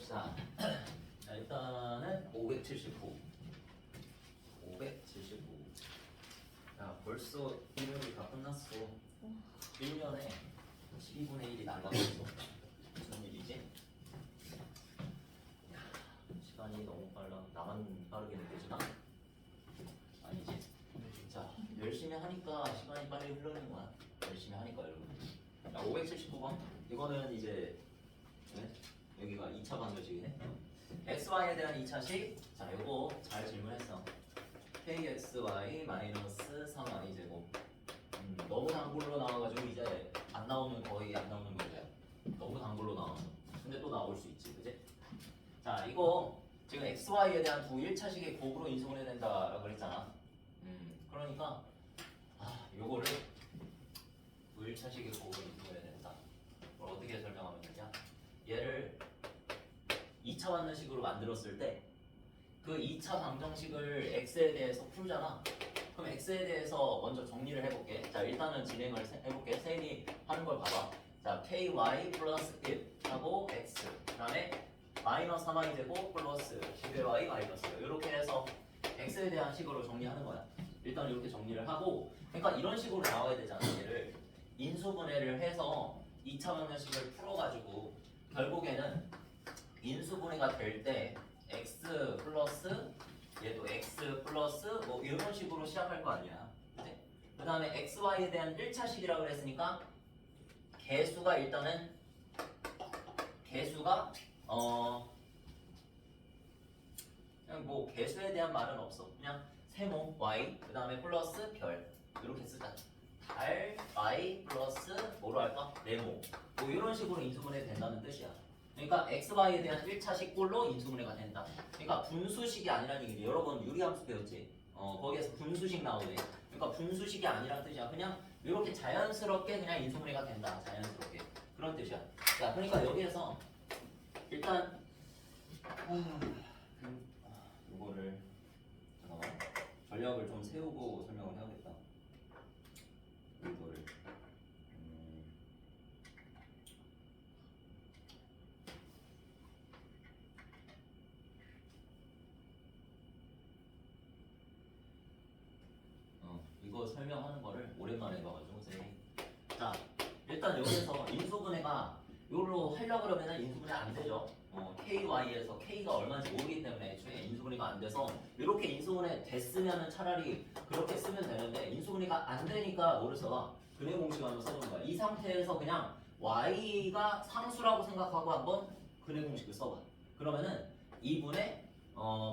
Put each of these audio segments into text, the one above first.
봅시다. 자, 일단은 579. 야, 벌써 1년이 다 끝났어. 1년에 12분의 1이 날라갔어. 무슨 일이지? 야, 시간이 너무 빨라. 나만 빠르게 느껴지나? 아니지. 자, 열심히 하니까 시간이 빨리 흐르는 거야. 열심히 하니까 여러분. 자, 579번. 이거는 이제 네? 여기가 2차 방정식이네. xy에 대한 2차식. 자, 요거 잘 질문했어. kxy 마이너스 3y 제곱. 너무 단골로 나와가지고 이제 안 나오면 거의 안 나오는 문제야. 너무 단골로 나와서. 근데 또 나올 수 있지, 그지? 자, 이거 지금 xy에 대한 두 1차식의 곱으로 인수분 해야 된다라고 그랬잖아. 그러니까 요거를 두 1차식의 곱으로 인수분 해야 된다. 그걸 어떻게 설명하면 되냐? 얘를 2차 완전식으로 만들었을 때 그 2차 방정식을 x에 대해서 풀잖아. 그럼 x에 대해서 먼저 정리를 해볼게. 자, 일단은 진행을 해볼게. 세인이 하는 걸 봐봐. 자, ky 플러스 1 하고 x 그 다음에 마이너스 3y 제곱 플러스 11y 마이너스 이렇게 해서 x에 대한 식으로 정리하는 거야. 일단 이렇게 정리를 하고, 그러니까 이런 식으로 나와야 되잖아. 얘를 인수분해를 해서 2차 방정식을 풀어가지고 결국에는 인수분해가 될 때 x 플러스 얘도 x 플러스 뭐 이런 식으로 시작할 거 아니야. 그 다음에 xy에 대한 1차식이라고 그랬으니까 개수가 일단은 개수가 그냥 뭐 개수에 대한 말은 없어. 그냥 세모 y 그 다음에 플러스 별 이렇게 쓰자. 달 y 플러스 뭐로 할까? 네모 뭐 이런 식으로 인수분해 된다는 뜻이야. 그러니까 xy에 대한 1차식 꼴로 인수분해가 된다. 그러니까 분수식이 아니라는 얘기지. 여러 번 유리함수 배웠지. 거기에서 분수식 나오지. 그러니까 분수식이 아니라는 뜻이야. 그냥 이렇게 자연스럽게 그냥 인수분해가 된다. 자연스럽게 그런 뜻이야. 자, 그러니까 여기에서 일단 이거를 잠깐만 전략을 좀 세우고 설명을 해야겠다. 이거를 이거 설명하는 거를 오랜만에 해봐가지고 선생님이. 자, 일단 여기서 인수분해가 요로 하려고 그러면 인수분해 안 되죠. ky에서 k가 얼마인지 모르기 때문에 애초에 인수분해가 안 돼서 이렇게 인수분해 됐으면은 차라리 그렇게 쓰면 되는데 인수분해가 안 되니까 뭐를 써봐? 근해 공식 한번 써보는 거야. 이 상태에서 그냥 y가 상수라고 생각하고 한번 근해 공식을 써봐. 그러면은 2분의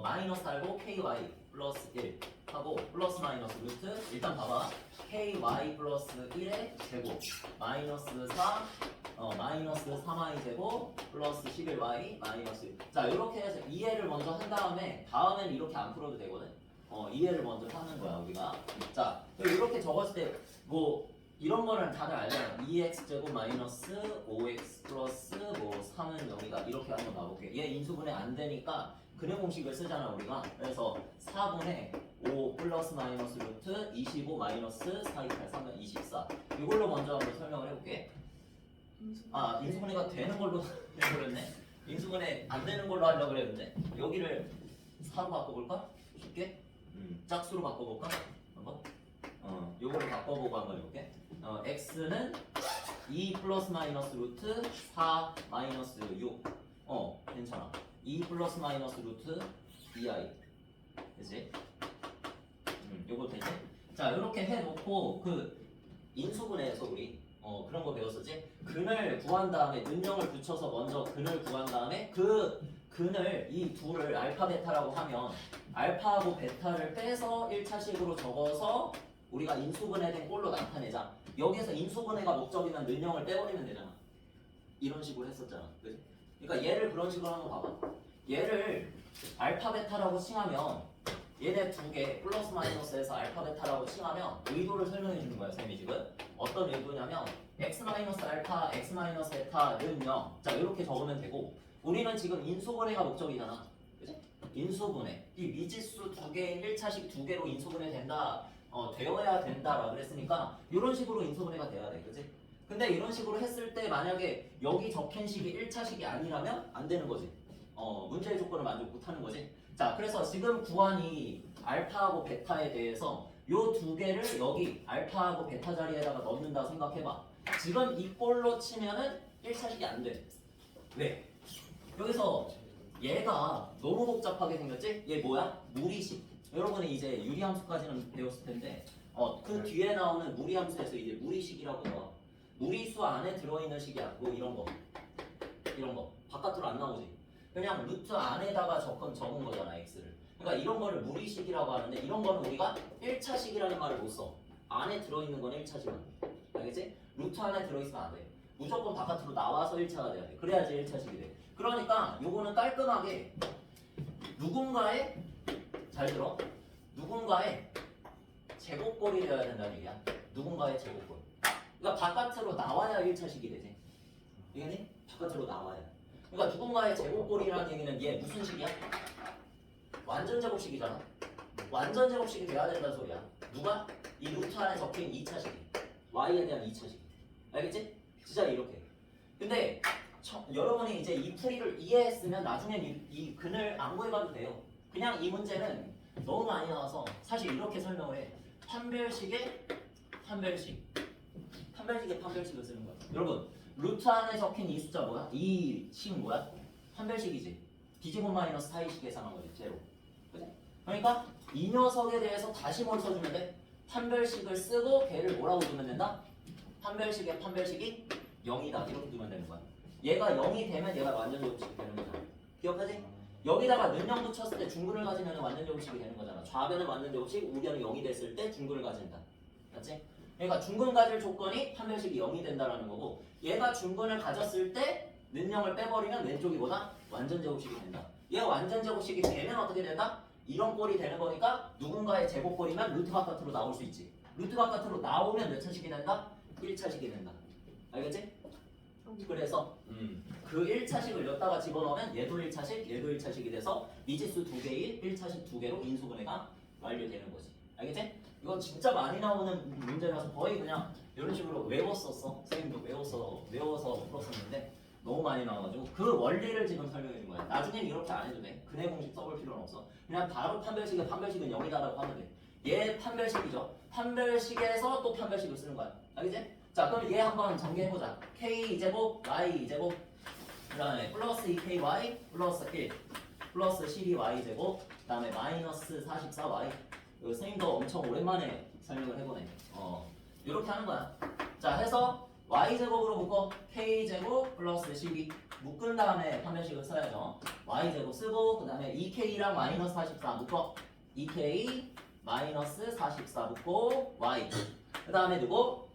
마이너스 알고 ky 플러스 1 하고 플러스 마이너스 루트 일단 봐봐. ky 플러스 1의 제곱 마이너스 4 마이너스 3y 제곱 플러스 11y 마이너스 1. 자, 이렇게 해서 이해를 먼저 한 다음엔 이렇게 안 풀어도 되거든. 이해를 먼저 하는 거야 우리가. 자, 이렇게 적었을 때 뭐 이런 거는 다들 알잖아. 2x 제곱 마이너스 5x 플러스 뭐 3은 0이다 이렇게 한번 나볼게. 얘 인수분해 안 되니까 근해 공식을 쓰잖아 우리가. 그래서 4분의 5 플러스 마이너스 루트 25 마이너스 4, 2, 8, 3은 24. 이걸로 먼저 한번 설명을 해볼게. 인수분해가 되는 걸로 해버렸네. 인수분해 안 되는 걸로 하려고 그랬는데 여기를 4로 바꿔볼까? 쉽게? 짝수로 바꿔볼까? 한번? 요거를 바꿔보고 한번 해볼게. x는 2 플러스 마이너스 루트 4 마이너스 6. 괜찮아. 2 플러스 마이너스 루트 2i. 되지? 요거 되지? 자, 요렇게 해놓고 그 인수분해에서 우리 그런 거 배웠었지? 근을 구한 다음에 능력을 붙여서 먼저 근을 구한 다음에 그 근을 이 둘을 알파 베타라고 하면 알파하고 베타를 빼서 1차식으로 적어서 우리가 인수분해된 꼴로 나타내자. 여기에서 인수분해가 목적이면 능력을 빼버리면 되잖아. 이런 식으로 했었잖아. 그치? 그러니까 얘를 그런 식으로 한번 봐봐. 얘를 알파 베타라고 칭하면 얘네 두 개 플러스 마이너스에서 알파 베타라고 칭하면 의도를 설명해 주는 거야 쌤이 지금. 어떤 의도냐면 x 마이너스 알파 x 마이너스 베타는 0. 자, 이렇게 적으면 되고 우리는 지금 인수분해가 목적이잖아. 그치? 인수분해 이 미지수 두 개인 1차식 두 개로 인수분해 된다. 되어야 된다라고 그랬으니까 이런 식으로 인수분해가 돼야 돼. 그치? 근데 이런 식으로 했을 때 만약에 여기 적힌 식이 1차식이 아니라면 안 되는 거지. 문제의 조건을 만족 못하는 거지. 자, 그래서 지금 구한 이 알파하고 베타에 대해서 요 두 개를 여기 알파하고 베타 자리에다가 넣는다 생각해봐. 지금 이 꼴로 치면은 1차식이 안 돼. 왜? 여기서 얘가 너무 복잡하게 생겼지? 얘 뭐야? 무리식. 여러분이 이제 유리함수까지는 배웠을 텐데 그 뒤에 나오는 무리함수에서 이제 무리식이라고 나와. 무리수 안에 들어있는 식이야. 뭐 이런 거. 이런 거. 바깥으로 안 나오지. 그냥 루트 안에다가 적은 거잖아, x를. 그러니까 이런 거를 무리식이라고 하는데 이런 거는 우리가 1차식이라는 말을 못 써. 안에 들어있는 건 1차식만. 알겠지? 루트 안에 들어있으면 안 돼. 무조건 바깥으로 나와서 1차가 돼야 돼. 그래야지 1차식이 돼. 그러니까 요거는 깔끔하게 누군가의 잘 들어. 누군가의 제곱꼴이 되어야 된다는 얘기야. 누군가의 제곱꼴. 그러니까 바깥으로 나와야 1차식이 되지. 이해니? 바깥으로 나와야. 그러니까 누군가의 제곱꼴이라는 얘기는 얘 무슨 식이야? 완전 제곱식이잖아. 완전 제곱식이 돼야 된다는 소리야. 누가? 이 루트 안에 적힌 2차식이. y에 대한 2차식. 알겠지? 진짜 이렇게. 근데 여러분이 이제 이 풀이를 이해했으면 나중엔 이 근을 안 구해봐도 돼요. 그냥 이 문제는 너무 많이 나와서 사실 이렇게 설명을 해. 판별식의 판별식. 판별식의 판별식을 쓰는 거야. 여러분, 루트 안에 적힌 이 숫자 뭐야? 이 식 뭐야? 판별식이지. 디지분 마이너스 4이식 계산한 거지. 제로. 그치? 그러니까 이 녀석에 대해서 다시 뭘 써주면 돼? 판별식을 쓰고 걔를 뭐라고 두면 된다? 판별식의 판별식이 0이다. 이렇게 두면 되는 거야. 얘가 0이 되면 얘가 완전 제곱식이 되는 거잖아. 기억하지? 여기다가 는영 붙였을 때 중근을 가지면 완전 제곱식이 되는 거잖아. 좌변은 완전 제곱식, 우변은 0이 됐을 때 중근을 가진다. 맞지? 그러니까 중근 가질 조건이 판별식이 0이 된다라는 거고, 얘가 중근을 가졌을 때 는영을 빼버리면 왼쪽이 뭐다? 완전 제곱식이 된다. 얘가 완전 제곱식이 되면 어떻게 된다? 이런 꼴이 되는 거니까 누군가의 제곱꼴이면 루트 바깥으로 나올 수 있지. 루트 바깥으로 나오면 몇 차식이 된다? 1차식이 된다. 알겠지? 그래서 그 1차식을 여기다가 집어넣으면 얘도 1차식, 얘도 1차식이 돼서 미지수 두 개의 1차식 두 개로 인수분해가 완료되는 거지. 알겠지? 이건 진짜 많이 나오는 문제라서 거의 그냥 이런 식으로 외웠었어. 선생님도 외워서 풀었었는데 너무 많이 나와가지고 그 원리를 지금 설명해 준 거야. 나중엔 이렇게 안 해도 돼. 근해 공식 써볼 필요는 없어. 그냥 바로 판별식은 0이다라고 하면 돼. 얘 판별식이죠. 판별식에서 또 판별식을 쓰는 거야. 알겠지? 자, 그럼 얘 한번 전개해보자. k2제곱, y2제곱, 그 다음에 플러스 2ky, 플러스 1, 플러스 12y제곱, 그 다음에 마이너스 44y. 이거 선생님도 엄청 오랜만에 설명을 해보네. 이렇게 하는 거야. 자, 해서 y제곱으로 묶어 k제곱 플러스 12 묶은 다음에 판별식을 써야죠. y제곱 쓰고 그 다음에 2k랑 마이너스 44 묶어 2k 마이너스 44 묶고 y 그 다음에 누구?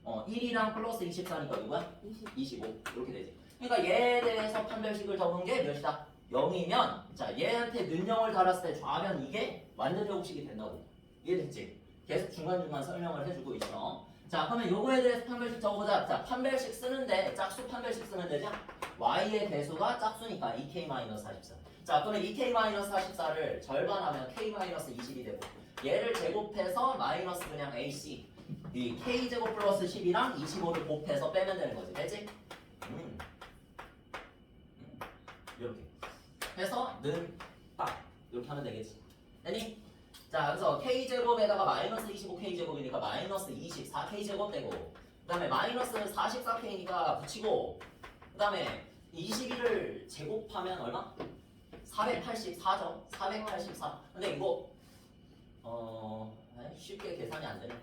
1이랑 플러스 24니까 누구야? 25 이렇게 되지. 그러니까 얘에 대해서 판별식을 적은 게 몇이다? 0이면 자 얘한테 는영을 달았을 때 좌변 이게 완전 제곱식이 된다고. 이해됐지? 계속 중간중간 설명을 해주고 있어. 자 그러면 요거에 대해서 판별식 적어보자. 자 판별식 쓰는데 짝수 판별식 쓰면 되죠? y의 대수가 짝수니까 2k-44. 자 그러면 2k-44를 절반하면 k-20이 되고 얘를 제곱해서 마이너스 그냥 ac 이 k제곱 플러스 10이랑 25를 곱해서 빼면 되는 거지. 되지? 이렇게 해서 는 딱 이렇게 하면 되겠지. 되니? 자 그래서 k제곱에다가 마이너스 25k제곱이니까 마이너스 24k제곱 되고 그 다음에 마이너스 44k니까 붙이고 그 다음에 21을 제곱하면 얼마? 484죠. 484. 근데 이거 쉽게 계산이 안 되네.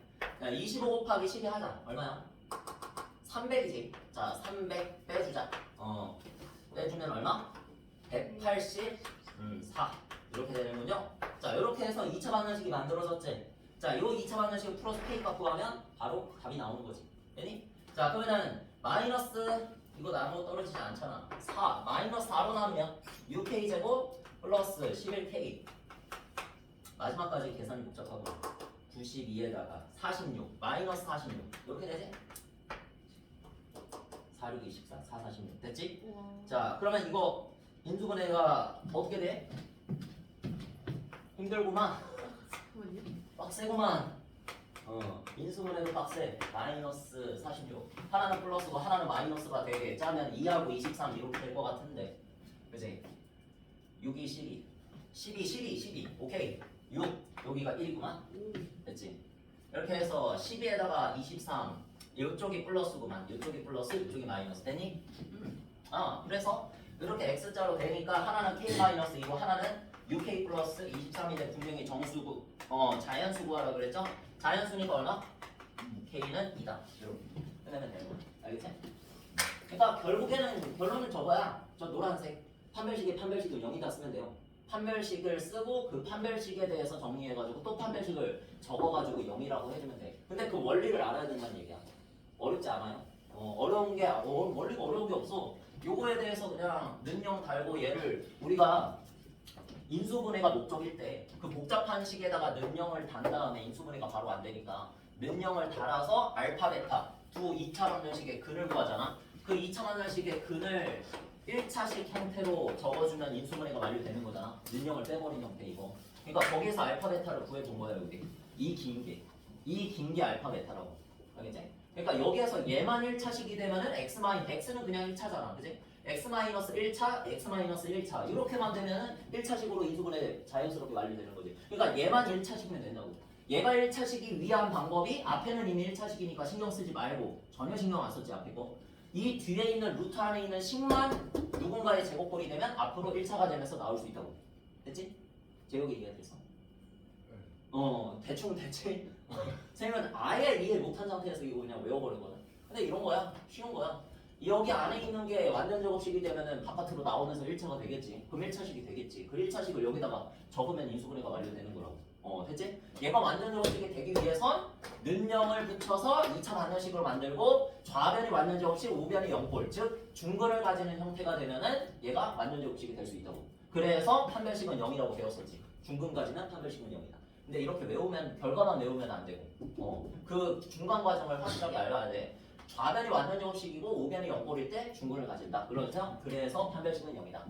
25 곱하기 12 하자. 얼마야? 300이지. 자 300 빼주자. 빼주면 얼마? 184 이렇게 되는군요. 자 이렇게 해서 2차 방정식이 만들어졌지. 자 이 2차 방정식을 풀어서 k 갖고 가면 바로 답이 나오는 거지. 되니? 자 그러면은 마이너스 이거 나누고 떨어지지 않잖아. 4 마이너스 4로 나누면 6k 제곱 플러스 11k 마지막까지 계산이 복잡하고 92에다가 46 마이너스 46 이렇게 되지? 4, 6, 24 4, 46 됐지? 우와. 자 그러면 이거 인수분해가 어떻게 돼? 힘들구만. 빡세구만. 인수분해도 빡세. 마이너스 46 하나는 플러스고 하나는 마이너스가 되게 짜면 2하고 23 이렇게 될 것 같은데 그치? 6이 12. 12. 오케이. 6. 여기가 1이구만. 됐지? 이렇게 해서 12에다가 23. 이쪽이 플러스구만. 이쪽이 플러스, 이쪽이 마이너스. 되니? 그래서 이렇게 x자로 되니까 하나는 k-2고 하나는 6k 플러스 23인데 분명히 정수구, 자연수 구하라 그랬죠? 자연수니까 얼마? k는 2다. 이렇게 끝내면 되는 거야. 알겠지? 그러니까 결국에는 결론은 저거야. 저 노란색 판별식도 0이다 쓰면 돼요. 판별식을 쓰고 그 판별식에 대해서 정리해가지고 또 판별식을 적어가지고 0이라고 해주면 돼. 근데 그 원리를 알아야 된다는 얘기야. 어렵지 않아요? 어려운 게 원리가 어려운 게 없어. 요거에 대해서 그냥 는영 달고 얘를 우리가 인수분해가 목적일 때 그 복잡한 식에다가 는영을 단 다음에 인수분해가 바로 안 되니까 는영을 달아서 알파 베타 두 2차 방정식의 근을 구하잖아. 그 2차 방정식의 근을 1차식 형태로 적어주면 인수분해가 완료되는 거잖아. 는영을 빼버린 형태 이거. 그러니까 거기에서 알파 베타를 구해본 거야 여기. 이 긴 게 알파 베타라고. 알겠지? 그러니까 여기에서 얘만 1차식이 되면은 x는 그냥 1차잖아. 그지? x-1차, x-1차 이렇게만 되면은 1차식으로 인수분해 자연스럽게 완료되는 거지. 그러니까 얘만 1차식이면 된다고. 얘가 1차식이 위한 방법이 앞에는 이미 1차식이니까 신경 쓰지 말고 전혀 신경 안 썼지 앞에 거. 이 뒤에 있는 루트 안에 있는 식만 누군가의 제곱꼴이 되면 앞으로 1차가 되면서 나올 수 있다고. 됐지? 제곱이 이해됐어? 대충 쌤은 아예 이해 못한 상태에서 이거 그냥 외워버리거든. 근데 이런 거야. 쉬운 거야. 여기 안에 있는 게 완전 제곱식이 되면은 바깥으로 나오면서 1차가 되겠지. 그럼 1차식이 되겠지. 그 1차식을 여기다가 적으면 인수분해가 완료되는 거라고. 됐지? 얘가 완전 제곱식이 되기 위해선 는영을 붙여서 2차 반전식으로 만들고 좌변이 완전 제곱식, 우변이 0꼴. 즉 중근을 가지는 형태가 되면은 얘가 완전 제곱식이 될 수 있다고. 그래서 판별식은 0이라고 배웠었지. 중근까지는 판별식은 0이다. 근데 이렇게 외우면 결과만 외우면 안 되고 그 중간 과정을 확실하게 알아야 돼. 좌변이 완전 제곱식이고 우변이 0꼴일 때 중근을 가진다. 그래서 판별식은 0이다.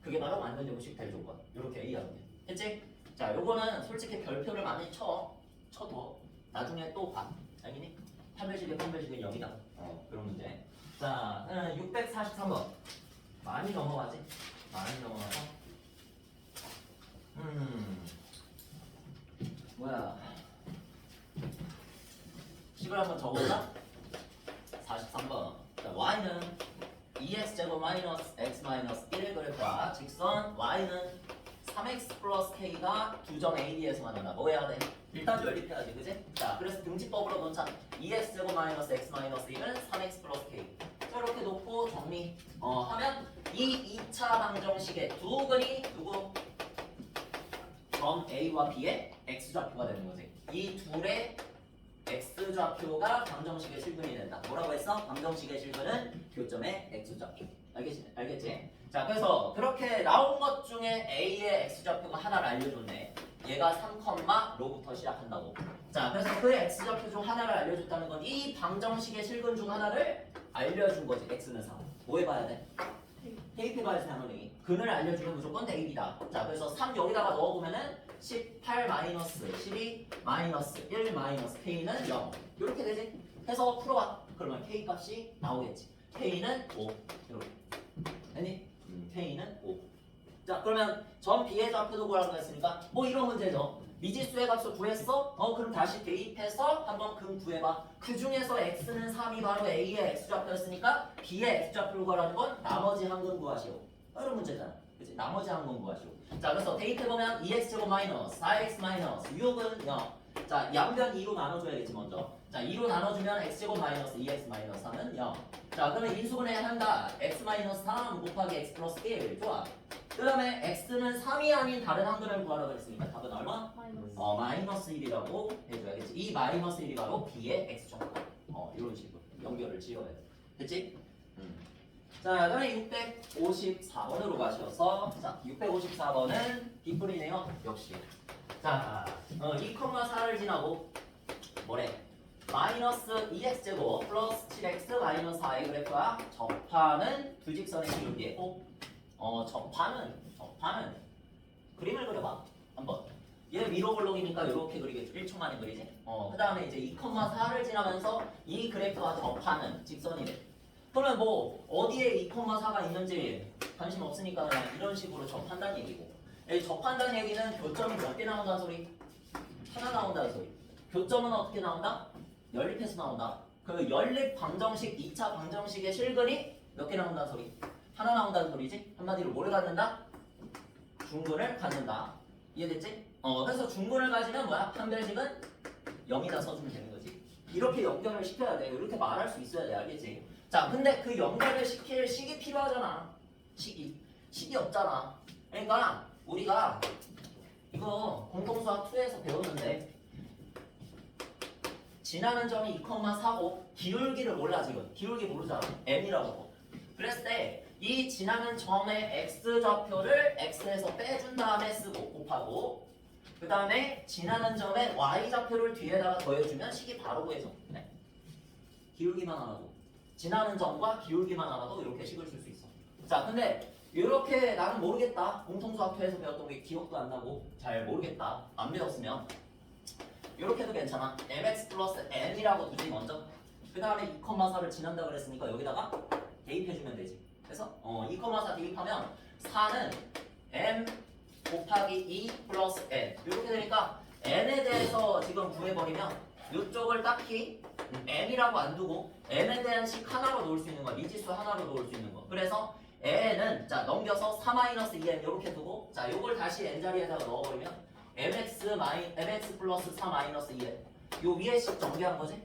그게 바로 완전 제곱식 될 조건. 이렇게 이해하면 돼. 했지? 자, 요거는 솔직히 별표를 많이 쳐도 나중에 또 봐. 알겠니? 판별식은 0이다. 그런 문제. 자, 643번. 많이 넘어가지? 많이 넘어가서 뭐야? 식을 한번 적어볼까? 43번. 자, y는 2x제곱 마이너스 x 마이너스 1의 그래프와 직선 y는 3x 플러스 k가 두 점 AB에서 만난다. 뭐 해야 돼? 일단 연립해야지, 그지? 자, 그래서 등지법으로 놓자. 2x제곱 마이너스 x 마이너스 1은 3x 플러스 k. 이렇게 놓고 정리 하면 이 2차 방정식의 두 근이 누구? 점 A와 B의 x좌표가 되는 거지. 이 둘의 x좌표가 방정식의 실근이 된다. 뭐라고 했어? 방정식의 실근은 교점의 x좌표. 알겠지? 자, 그래서 그렇게 나온 것 중에 A의 x좌표가 하나를 알려줬네. 얘가 3,로부터 시작한다고. 자, 그래서 그 x좌표 중 하나를 알려줬다는 건 이 방정식의 실근 중 하나를 알려준 거지. x는 3. 뭐 해봐야 돼? 대입해봐야지 당연히. 근을 알려주면 무조건 대입이다. 자, 그래서 3 여기다가 넣어보면은 18 마이너스 12 마이너스 1 마이너스 k는 0 이렇게 되지? 해서 풀어봐. 그러면 k 값이 나오겠지. k는 5 이렇게 됐니? k는 5. 자, 그러면 점 B의 좌표도 구하라고 했으니까 뭐 이런 문제죠. 미지수의 값을 구했어? 그럼 다시 대입해서 한번 근 구해봐. 그 중에서 x는 3이 바로 A의 x좌표였으니까 B의 x좌표를 구하라는 건 나머지 한 근 구하시오. 이런 문제잖아. 그치? 나머지 한 근 구하시오. 자, 그래서 대입해보면 2x제곱 마이너스 4x 마이너스 6은 0. 자, 양변 2로 나눠줘야겠지 먼저. 자, 2로 나눠주면 x제곱 마이너스 2x 마이너스 3은 0. 자, 그러면 인수분해 한다. x 마이너스 3 곱하기 x 플러스 1. 좋아. 그 다음에 x는 3이 아닌 다른 한 근을 구하라고 했으니까 답은 얼마? 마이너스 1이라고 해줘야겠지. 이 마이너스 1이 바로 b의 x좌표. 이런 식으로 연결을 지어야 돼. 됐지? 자, 그다음에 654번으로 가셔서 자, 654번은 빗불이네요. 역시. 자, 2,4를 지나고 뭐래? 마이너스 2x제곱 플러스 7x 마이너스 4의 그래프와 접하는 두 직선의 기울기에 접하는 그림을 그려봐. 한번. 얘 위로 블록이니까 이렇게 그리겠죠. 1초 만에 그리지? 그 다음에 이제 2,4를 지나면서 이 그래프와 접하는 직선이래. 그러면 뭐 어디에 2,4가 있는지 관심 없으니까 그냥 이런 식으로 접한다는 얘기고. 이 접한다는 얘기는 교점이 몇 개 나온다는 소리? 하나 나온다는 소리. 교점은 어떻게 나온다? 연립해서 나온다. 그 연립 방정식 2차 방정식의 실근이 몇 개 나온다는 소리? 하나 나온다는 소리지? 한마디로 뭘 갖는다? 중근을 갖는다. 이해됐지? 그래서 중근을 가지면 뭐야? 판별식은 0이다 써주면 되는 거지. 이렇게 연결을 시켜야 돼. 이렇게 말할 수 있어야 돼. 알겠지? 자, 근데 그 연결을 시킬 식이 필요하잖아. 식이 없잖아. 그러니까 우리가 이거 공통수학 2에서 배웠는데 지나는 점이 2,4고 기울기를 몰라 지금. 기울기 모르잖아. m이라고. 그랬을 때 이 지나는 점의 x좌표를 x에서 빼준 다음에 쓰고 곱하고 그 다음에 지나는 점의 y좌표를 뒤에다가 더해주면 식이 바로 구해져. 네. 기울기만 알아도 지나는 점과 기울기만 알아도 이렇게 식을 쓸 수 있어. 자, 근데 이렇게 나는 모르겠다. 공통수학표에서 배웠던 게 기억도 안 나고 잘 모르겠다. 안 배웠으면 이렇게도 괜찮아. mx 플러스 n이라고 두지 먼저. 그 다음에 2,4를 지난다 그랬으니까 여기다가 대입해주면 되지. 그래서 2,4 대입하면 4는 m 곱하기 2 플러스 n 이렇게 되니까 n에 대해서 지금 구해버리면 이쪽을 딱히 m이라고 안 두고 n에 대한 식 하나로 놓을 수 있는 거야. 미지수 하나로 놓을 수 있는 거. 그래서 n은 자 넘겨서 4-2n 이렇게 두고 자 요걸 다시 n 자리에다가 넣어버리면 mx 플러스 4-2n 요 위에 식 정비한 거지?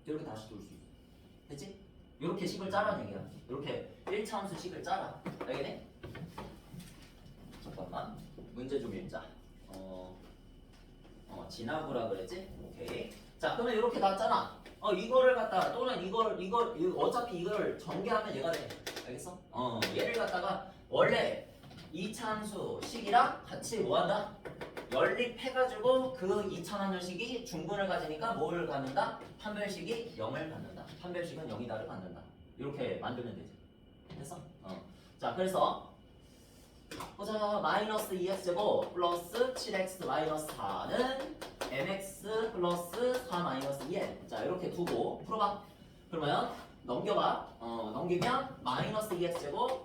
이렇게 다시 둘 수 있어. 됐지? 이렇게 식을 짜라는 얘기야. 이렇게 1차함수 식을 짜라. 알겠니? 잠깐만 문제 좀 읽자. 지나구라 그랬지? 오케이. 자 그러면 이렇게 나왔잖아. 이거를 갖다가 또는 이걸 어차피 이걸 전개하면 얘가 돼. 알겠어? 얘를 갖다가 원래 2차함수 식이랑 같이 뭐한다? 연립해가지고 그 2차함수식이 중근을 가지니까 뭘 갖는다? 판별식이 0을 갖는다. 판별식은 0이다를 갖는다. 이렇게 만들면 되지. 됐어? 자 그래서 보자. 마이너스 2x제곱 플러스 7x 마이너스 4는 mx 플러스 4 마이너스 2n. 자 이렇게 두고 풀어봐. 그러면 넘겨봐. 넘기면 마이너스 2x제곱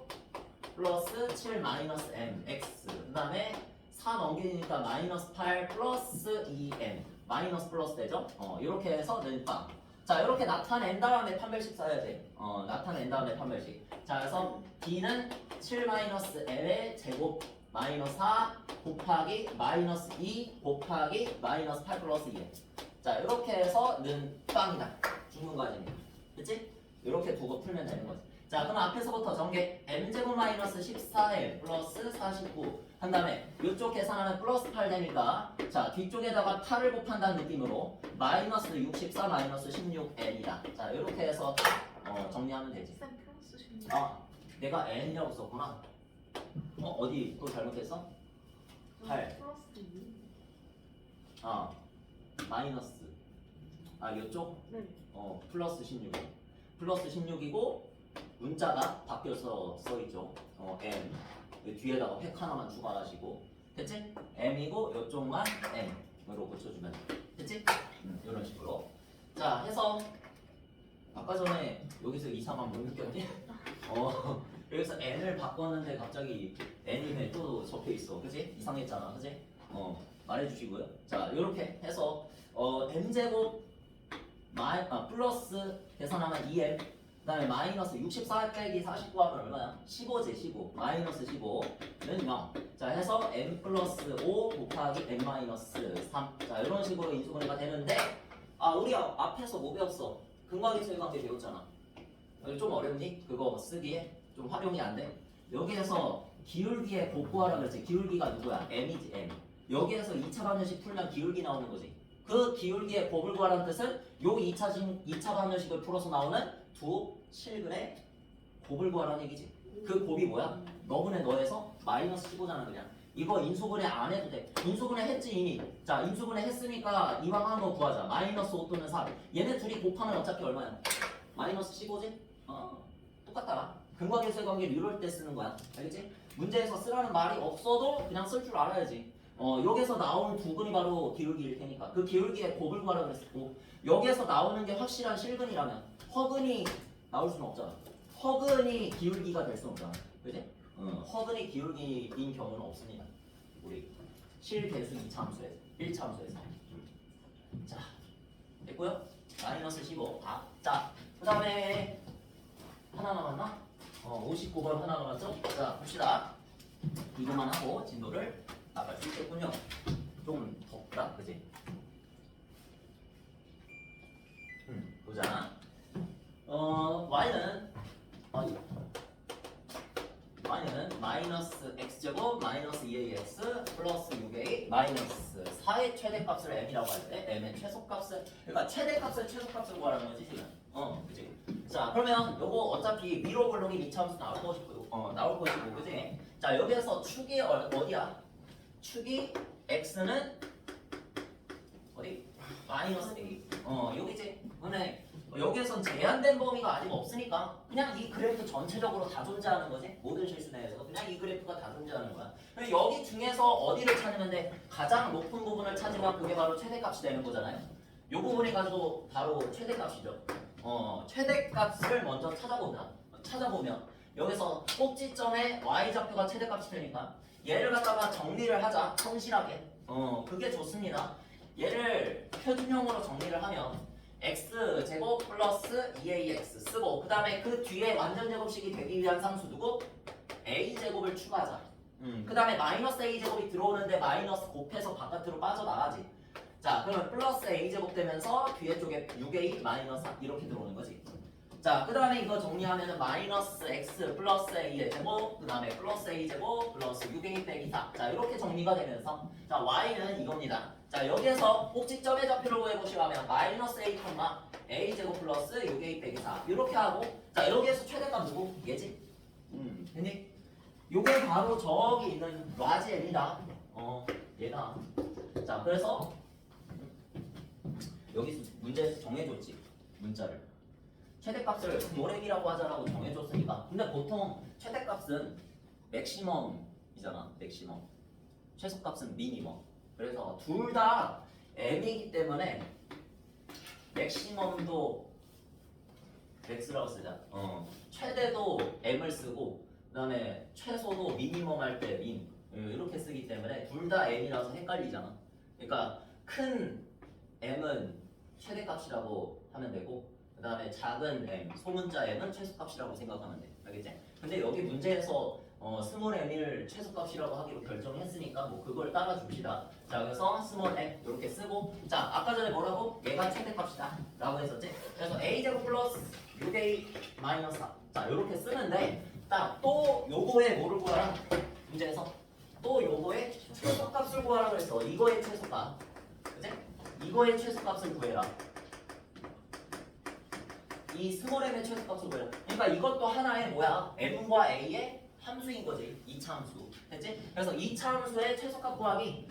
플러스 7 마이너스 mx 그 다음에 4 넘기니까 마이너스 8 플러스 2m 마이너스 플러스 되죠? 이렇게 해서 는빵. 자 이렇게 나타낸 다음에 판별식 써야 돼. 나타낸 다음에 판별식. 자 그래서 b는 7 마이너스 m의 제곱 마이너스 4 곱하기 마이너스 2 곱하기 마이너스 8 플러스 2m. 자 이렇게 해서 는 빵이다. 중근과정이다. 그치? 이렇게 두고 풀면 되는 거지. 자 그럼 앞에서부터 전개 m제곱 마이너스 14m 플러스 49 한 다음에 이쪽 계산하면 플러스 8 되니까 자 뒤쪽에다가 8을 곱한다는 느낌으로 마이너스 64 마이너스 16n이다. 자 이렇게 해서 정리하면 되지. 쌤 플러스 16. 내가 n이라고 썼구나. 어디 또 잘못했어? 8. 플러스 2. 마이너스 이쪽? 네. 플러스 16 플러스 16이고 문자가 바뀌어서 써있죠. m 뒤에다가 획 하나만 추가하시고 됐지? m이고 이쪽만 m으로 고쳐주면 돼. 됐지? 이런 식으로. 자 해서 아까 전에 여기서 이상한 못 느꼈니? 여기서 n을 바꿨는데 갑자기 n이 왜 또 적혀있어. 그치? 이상했잖아. 그치? 말해주시고요. 자 이렇게 해서 m제곱 플러스 계산하면 2m 그 다음에 마이너스 64 빼기 49 하면 얼마야? 15지 15 마이너스 15는 0. 자 해서 m 플러스 5 곱하기 m 마이너스 3. 자 이런 식으로 인수분해가 되는데 우리 앞에서 뭐 배웠어? 근과계수의 관계 배웠잖아. 좀 어렵니? 그거 쓰기에 좀 활용이 안 돼? 여기에서 기울기의 곱 구하라 그랬지. 기울기가 누구야? m이지 m. 여기에서 2차 방정식 풀면 기울기 나오는 거지. 그 기울기의 곱을 구하라는 뜻은 요 2차 방정식을 풀어서 나오는 두 실근의 곱을 구하라는 얘기지. 그 곱이 뭐야? 너분의 너에서 마이너스 15잖아 그냥. 이거 인수분해 안 해도 돼. 인수분해 했지 이미. 자 인수분해 했으니까 이왕 하는 거 구하자. 마이너스 5 또는 4. 얘네 둘이 곱하면 어차피 얼마야? 마이너스 15지? 똑같다. 근과계수의 관계를 이럴 때 쓰는 거야. 알겠지? 문제에서 쓰라는 말이 없어도 그냥 쓸 줄 알아야지. 여기서 나오는 두근이 바로 기울기일 테니까 그 기울기의 곱을 구하라 그랬고 여기에서 나오는 게 확실한 실근이라면 허근이 나올 수는 없잖아. 허근이 기울기가 될 수는 없잖아. 그지? 허근이 기울기인 경우는 없습니다. 우리 실계수 2차함수에서 1차함수에서 자 됐고요. 마이너스 15. 자 그 다음에 하나 남았나? 59번 하나 남았죠? 자 봅시다. 이것만 하고 진도를 나갈 수 있겠군요. 좀 덥다 그지? 보자. y는 마이너스 x제곱 마이너스 2ax 플러스 6a 마이너스 4의 최대값을 m이라고 할 때 m의 최소값을 그러니까 최소값을 구하라는 거지 지금. 그지? 자 그러면 요거 어차피 위로 볼록이 미차함수 나올 것이고 그지? 자 여기에서 축이 어디야? 축이 x는 어디? 마이너스 a. 여기지. 근데 여기에선 제한된 범위가 아직 없으니까 그냥 이 그래프 전체적으로 다 존재하는 거지. 모든 실수 내에서 그냥 이 그래프가 다 존재하는 거야. 그래서 여기 중에서 어디를 찾으면 돼? 가장 높은 부분을 찾으면 그게 바로 최대값이 되는 거잖아요. 이 부분이 가지고 바로 최대값이죠. 최대값을 먼저 찾아보면 여기서 꼭지점에 y좌표가 최대값이 되니까 얘를 갖다가 정리를 하자. 성실하게. 그게 좋습니다. 얘를 표준형으로 정리를 하면 x제곱 플러스 2ax 쓰고 그 다음에 그 뒤에 완전제곱식이 되기 위한 상수 누구? a제곱을 추가하자. 그 다음에 마이너스 a제곱이 들어오는데 마이너스 곱해서 바깥으로 빠져나가지. 자 그러면 플러스 a제곱 되면서 뒤에 쪽에 6a 마이너스 이렇게 들어오는 거지. 자 그 다음에 이거 정리하면은 마이너스 x 플러스 a의 제곱 그 다음에 플러스 a제곱 플러스 6a 빼기 4. 자 이렇게 정리가 되면서 자 y는 이겁니다. 자 여기에서 꼭지점의 좌표를 구해보시면 마이너스 a, a제곱 플러스 6a 빼기 4 이렇게 하고 자 여기에서 최대값 누구? 얘지? 됐니? 요게 바로 저기 있는 라지엘이다. 얘다. 자 그래서 여기서 문제에서 정해줬지 문자를 최대값을 모래기라고 하자라고 정해줬으니까 근데 보통 최대값은 맥시멈이잖아. 맥시멈 최소값은 미니멈. 그래서 둘 다 m이기 때문에 맥시멈도 x라고 쓰자. 최대도 m을 쓰고 그다음에 최소도 미니멈 할 때 민 이렇게 쓰기 때문에 둘 다 m이라서 헷갈리잖아. 그러니까 큰 m은 최대값이라고 하면 되고 그다음에 작은 m 소문자 m은 최소값이라고 생각하면 돼. 알겠지? 근데 여기 문제에서 스몰 m을 최소값이라고 하기로 결정했으니까 뭐 그걸 따라줍시다. 자 그래서 스몰 m 이렇게 쓰고 자 아까 전에 뭐라고? 얘가 최대값이다 라고 했었지? 그래서 a제곱 플러스 6a 마이너스 4. 자 이렇게 쓰는데 딱 또 요거에 뭐를 구하라? 문제에서 또 요거의 최소값을 구하라고 했어. 이거의 최소값 그치? 이거의 최소값을 구해라. 이 스몰 m의 최소값을 구해라. 그러니까 이것도 하나의 뭐야? m과 a의 함수인 거지. 2차 함수. 됐지? 그래서 2차 함수의 최소값 구하기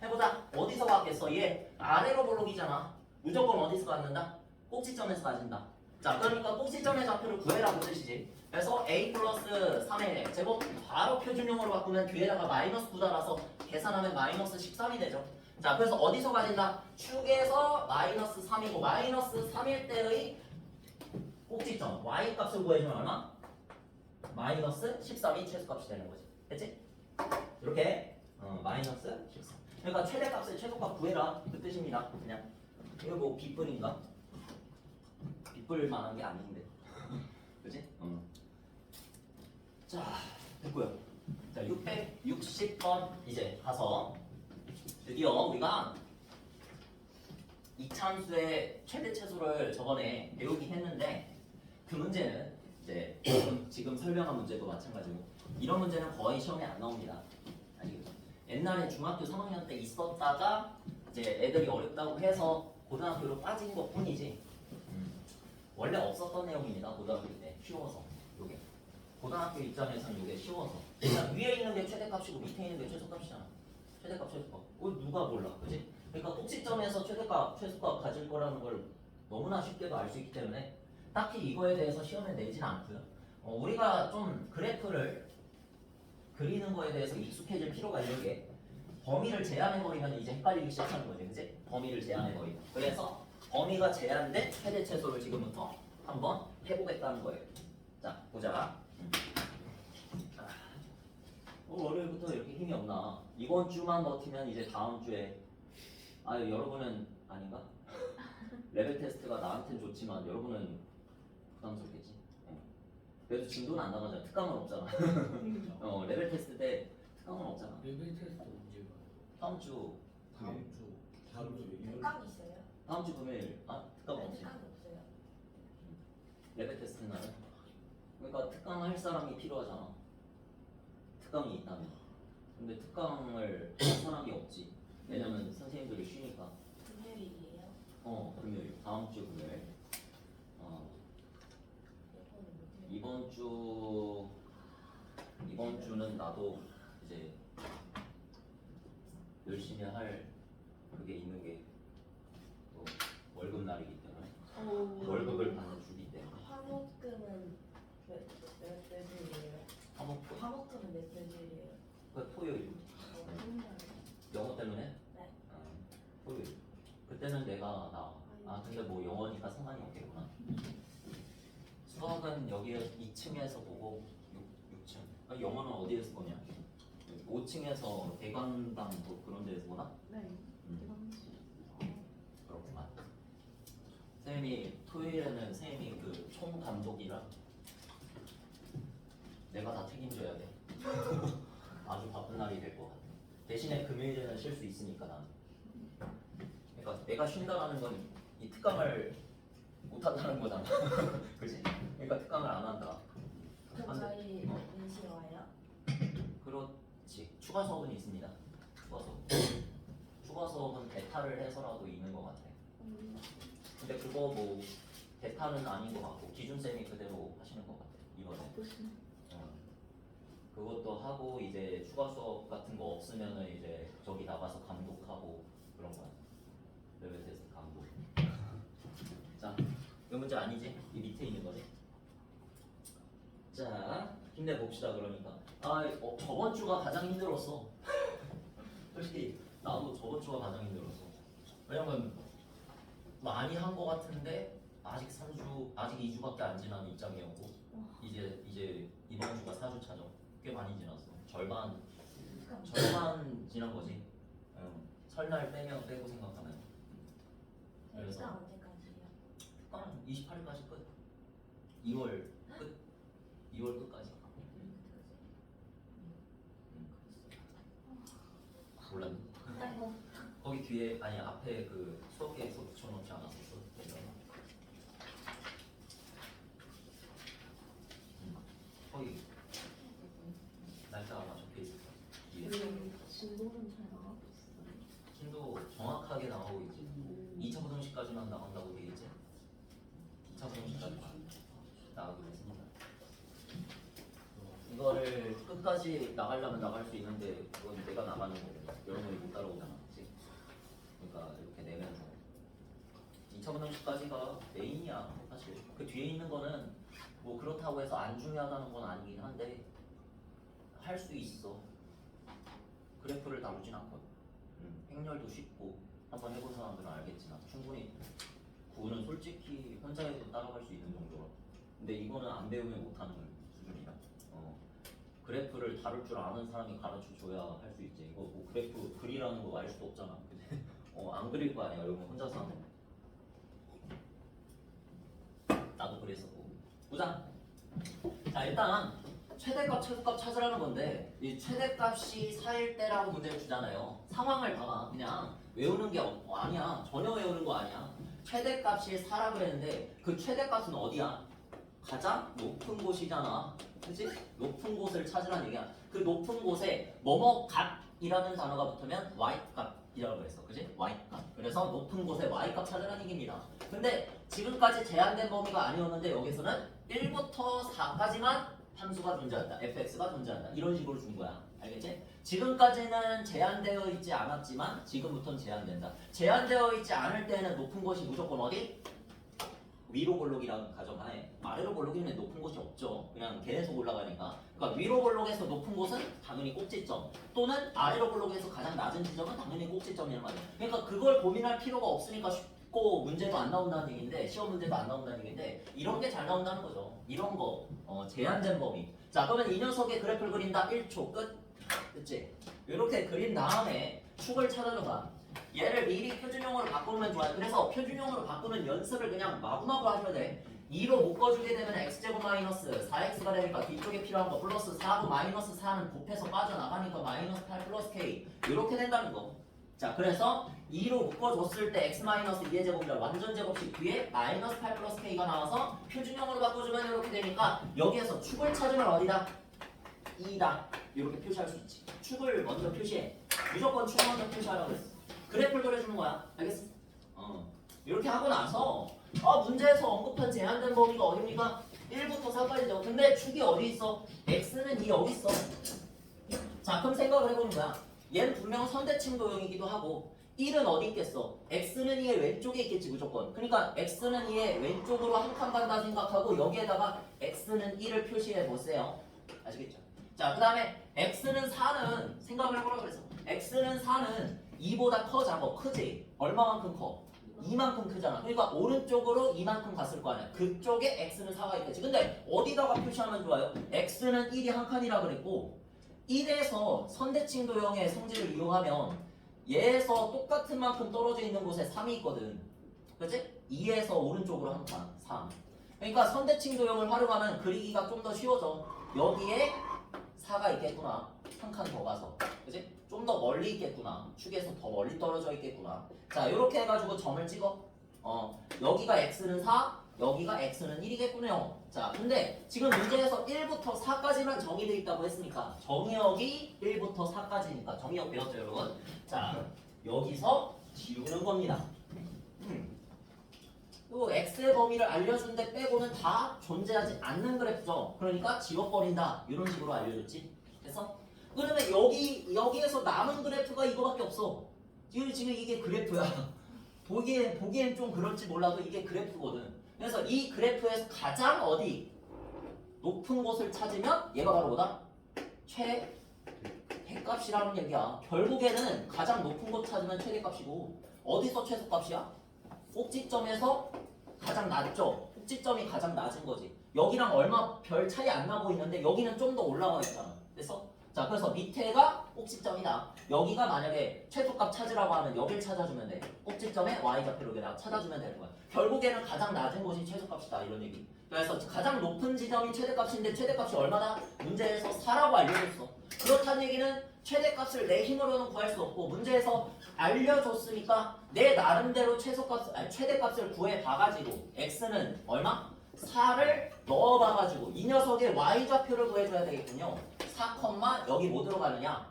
해보자. 어디서 구하겠어? 얘 아래로 볼록이잖아. 무조건 어디서 갖는다? 꼭지점에서 가진다. 자 그러니까 꼭지점의 좌표를 구해라 그 뜻이지. 그래서 a 플러스 3의 제곱 바로 표준용으로 바꾸면 뒤에다가 마이너스 9 달아서 계산하면 마이너스 13이 되죠. 자 그래서 어디서 가진다? 축에서 마이너스 3이고 마이너스 3일 때의 꼭지점 y 값을 구해주면 얼마? 마이너스 13이 최소값이 되는 거지. 됐지? 이렇게 마이너스 13. 그러니까 최대값을 최소값 구해라 그 뜻입니다. 그냥 이거 뭐 빗불인가? 빗불 만한 게 아닌데. 그치? 자 됐고요. 자 660번 이제 가서 드디어 우리가 이차함수의 최대 최소를 저번에 배우긴 했는데 그 문제는 이제 지금 설명한 문제도 마찬가지고 이런 문제는 거의 시험에 안 나옵니다. 아니 옛날에 중학교 3학년 때 있었다가 이제 애들이 어렵다고 해서 고등학교로 빠진 것 뿐이지 원래 없었던 내용입니다. 고등학교 때 쉬워서 요게 고등학교 입장에서는 이게 쉬워서 일단 위에 있는 게 최대값이고 밑에 있는 게 최소값이잖아. 최대값 최소값 누가 몰라 그지? 그러니까 꼭지점에서 최대값 최소값 가질 거라는 걸 너무나 쉽게도 알 수 있기 때문에 딱히 이거에 대해서 시험에 내진 않고요. 우리가 좀 그래프를 그리는 거에 대해서 익숙해질 필요가 있는 게 범위를 제한해버리면 이제 헷갈리기 시작하는 거지, 그치? 범위를 제한해버리면. 그래서 범위가 제한된 최대 최소를 지금부터 한번 해보겠다는 거예요. 자, 보자. 월요일부터 이렇게 힘이 없나? 이번 주만 버티면 이제 다음 주에 여러분은 아닌가? 레벨 테스트가 나한테는 좋지만 여러분은 부담스럽겠지. 그래도 진도는 안 나가잖아. 특강은 없잖아. 레벨 테스트 때 특강은 없잖아. 레벨 테스트 언제 봐요? 다음 주 특강 있어요? 다음 주 금요일 특강 아니, 없지. 특강이 없어요. 레벨 테스트 날은. 그러니까 특강 할 사람이 필요하잖아. 특강이 있다면. 근데 특강을 할 사람이 없지. 왜냐면 선생님들이 쉬니까. 금요일이에요? 금요일. 다음 주 금요일. 이번 주는 나도 이제 열심히 할 그게 있는 게 또 월급 날이기 때문에 월급을 받는 주기 때문에 화목금은 몇 일이에요? 화목금 화목금은 몇 일이에요? 그 토요일 영어 때문에 네. 토요일 그때는 내가 근데 뭐 영어니까 상관이 없겠구나. 수학은 여기 2층에서 보고 6층 영어는 어디에서 보냐? 5층에서 대관방 뭐 그런 데에서 보나? 네. 그렇구만. 선생님이 토요일에는 선생님이 그 총감독이라 내가 다 책임져야 돼. 아주 바쁜 날이 될 것 같아. 대신에 금요일에는 쉴 수 있으니까 난. 그러니까 내가 쉰다라는 건 이 특강을 못 한다는 거잖아. 그렇지? 그러니까 특강을 안 한다. 그럼 저희 4시에 와요? 그렇지. 추가 수업은 있습니다. 추가 수업은 대타를 해서라도 있는 것 같아. 근데 그거 뭐 대타는 아닌 것 같고 기준쌤이 그대로 하시는 것 같아 이번에. 그것도 하고 이제 추가 수업 같은 거 없으면은 이제 저기 나가서 감독하고 그런 거야. 레벨 테스트 감독. 자, 이 문제 아니지? 이 밑에 있는 거지. 자, 힘내봅시다. 그러니까 저번 주가 가장 힘들었어. 솔직히 나도 저번 주가 가장 힘들었어. 왜냐면 많이 한 거 같은데 아직 2주밖에 안 지난 입장이었고 이제 이번 주가 4주 차죠. 꽤 많이 지났어. 절반 지난 거지. 설날 빼고 생각하면. 그래서 특강 언제까지요? 특강 28일까지 끝. 2월 끝. 2월 끝까지. 몰랐네. 거기 뒤에 앞에 그 수업 계획서 붙여놓지 않았었어? 거기 날짜가 아마 적혀 있을 거야. 진도는 잘 나가고 있어요. 진도 정확하게 나오고 있지. 2차 고정식까지만 나간다고 돼 있지. 2차 고정식까지만 나가기로 했습니다. 이거를 끝까지 나가려면 나갈 수 있는데 그건 내가 나가는 거고 여러분이 못 따라오잖아, 그렇지? 그러니까 이렇게 내면서 2차 고정식까지가 메인이야. 사실 그 뒤에 있는 거는 뭐 그렇다고 해서 안 중요하다는 건 아니긴 한데 할 수 있어. 그래프를 다루진 않거든. 행렬도 쉽고 한번 해본 사람들은 알겠지만 충분히 구는 솔직히 혼자해도 따라갈 수 있는 정도로. 근데 이거는 안 배우면 못하는 수준이야. 그래프를 다룰 줄 아는 사람이 가르쳐 줘야 할 수 있지. 이거 뭐 그래프 그리라는 거 알 수도 없잖아. 그치? 안 그릴 거 아니야. 여러분 혼자서 하는 거. 나도 그랬었고. 보자. 자, 일단 최대값, 최소값 찾으라는 건데 이 최대값이 4일 때라고 문제를 주잖아요. 상황을 봐봐. 그냥 외우는 게 아니야. 전혀 외우는 거 아니야. 최대값이 4라 그랬는데 그 최대값은 어디야? 가장 높은 곳이잖아. 그치? 높은 곳을 찾으라는 얘기야. 그 높은 곳에 뭐뭐 값이라는 단어가 붙으면 y값이라고 했어. 그치? y값. 그래서 높은 곳에 y값 찾으라는 얘기입니다. 근데 지금까지 제한된 범위가 아니었는데 여기서는 1부터 4까지만 함수가 존재한다. fx가 존재한다. 이런 식으로 준 거야. 알겠지? 지금까지는 제한되어 있지 않았지만 지금부터는 제한된다. 제한되어 있지 않을 때는 높은 곳이 무조건 어디? 위로 볼록이라는 가정하에 아래로 볼록이면 높은 곳이 없죠. 그냥 계속 올라가니까. 그러니까 위로 볼록에서 높은 곳은 당연히 꼭지점 또는 아래로 볼록에서 가장 낮은 지점은 당연히 꼭지점이란 말이에요. 그러니까 그걸 고민할 필요가 없으니까 쉽고 문제도 안 나온다는 얘기인데 시험 문제도 안 나온다는 얘기인데 이런 게 잘 나온다는 거죠. 이런 거 제한된 범위. 자 그러면 이 녀석의 그래프를 그린다. 1초 끝. 그치? 이렇게 그린 다음에 축을 찾아줘봐. 얘를 미리 표준형으로 바꾸면 좋아요. 그래서 표준형으로 바꾸는 연습을 그냥 마구마구 하셔야 돼. 2로 묶어주게 되면 x제곱 마이너스 4x가 되니까 뒤쪽에 필요한 거 플러스 4고 마이너스 4는 곱해서 빠져나가니까 마이너스 8 플러스 k 이렇게 된다는 거. 자 그래서 2로 묶어줬을 때 x 마이너스 2의 제곱이라 완전 제곱식 뒤에 마이너스 8 플러스 k가 나와서 표준형으로 바꿔주면 이렇게 되니까 여기에서 축을 찾으면 어디다? 2다 이렇게 표시할 수 있지. 축을 먼저 표시해. 무조건 축 먼저 표시하라고 했어. 그래프를 그려주는 거야. 알겠어? 이렇게 하고 나서 문제에서 언급한 제한된 범위가 어딥니까? 1부터 4까지죠. 근데 축이 어디 있어? x는 여기 있어. 자 그럼 생각을 해보는 거야. 얘는 분명 선대칭 도형이기도 하고 1은 어디 있겠어? x는 2의 왼쪽에 있겠지 무조건. 그러니까 x는 2의 왼쪽으로 한 칸 간다 생각하고 여기에다가 x는 1을 표시해 보세요. 아시겠죠? 자 그 다음에 x는 4는 생각을 해보라고 그랬어. x는 4는 2보다 커 작아? 크지? 얼마만큼 커? 2만큼 크잖아. 그러니까 오른쪽으로 2만큼 갔을 거 아니야. 그쪽에 x는 4가 있겠지. 근데 어디다가 표시하면 좋아요? x는 1이 한 칸이라 그랬고 1에서 선대칭 도형의 성질을 이용하면 얘에서 똑같은 만큼 떨어져 있는 곳에 3이 있거든. 그치? 2에서 오른쪽으로 한 칸, 3. 그러니까 선대칭 도형을 활용하면 그리기가 좀 더 쉬워져. 여기에 4가 있겠구나. 한 칸 더 가서. 그치? 좀 더 멀리 있겠구나. 축에서 더 멀리 떨어져 있겠구나. 자, 이렇게 해가지고 점을 찍어. 여기가 x는 4, 여기가 x는 1이겠군요. 자, 근데 지금 문제에서 1부터 4까지만 정의되어 있다고 했으니까 정의역이 1부터 4까지니까 정의역 배웠죠, 여러분? 자, 여기서 지우는 겁니다. 또 x의 범위를 알려준 데 빼고는 다 존재하지 않는 그래프죠. 그러니까 지워버린다. 이런 식으로 알려줬지. 그래서 그러면 여기에서 남은 그래프가 이거밖에 없어. 지금 이게 그래프야. 보기엔 좀 그럴지 몰라도 이게 그래프거든. 그래서 이 그래프에서 가장 어디 높은 곳을 찾으면 얘가 바로 뭐다? 최대값이라는 얘기야. 결국에는 가장 높은 곳 찾으면 최대값이고 어디서 최소값이야? 꼭지점에서 가장 낮죠. 꼭지점이 가장 낮은 거지. 여기랑 얼마 별 차이 안 나고 있는데 여기는 좀 더 올라와 있잖아. 그래서 밑에가 꼭지점이다. 여기가 만약에 최소값 찾으라고 하면 여길 찾아주면 돼. 꼭지점에 y좌표로 찾아주면 되는 거야. 결국에는 가장 낮은 곳이 최소값이다 이런 얘기. 그래서 가장 높은 지점이 최대값인데 최대값이 얼마나? 문제에서 4라고 알려줬어. 그렇다는 얘기는 최대값을 내 힘으로는 구할 수 없고 문제에서 알려줬으니까 내 나름대로 최대값을 구해봐가지고 x는 얼마? 4를 넣어봐가지고 이 녀석의 y좌표를 구해줘야 되겠군요. 4, 여기 뭐 들어가느냐?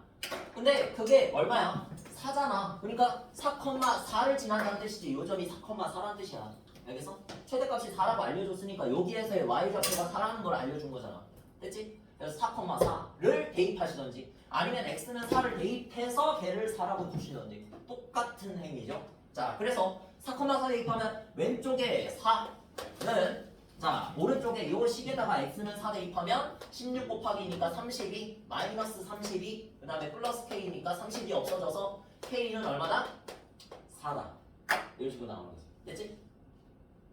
근데 그게 얼마야? 4잖아. 그러니까 4,4를 지난다는 뜻이지. 요 점이 4,4라는 뜻이야. 알겠어? 최대값이 4라고 알려줬으니까 여기에서의 y좌표가 4라는 걸 알려준 거잖아. 됐지? 그래서 4,4를 대입하시던지 아니면 x는 4를 대입해서 걔를 4라고 두시던지 똑같은 행위죠. 자, 그래서 4,4 대입하면 왼쪽에 4는 자, 오른쪽에 요 식에다가 x는 4 대입하면 16 곱하기니까 32 마이너스 32 그 다음에 플러스 k니까 32 없어져서 k는 얼마다? 4다. 이런 식으로 나오는 거지. 됐지?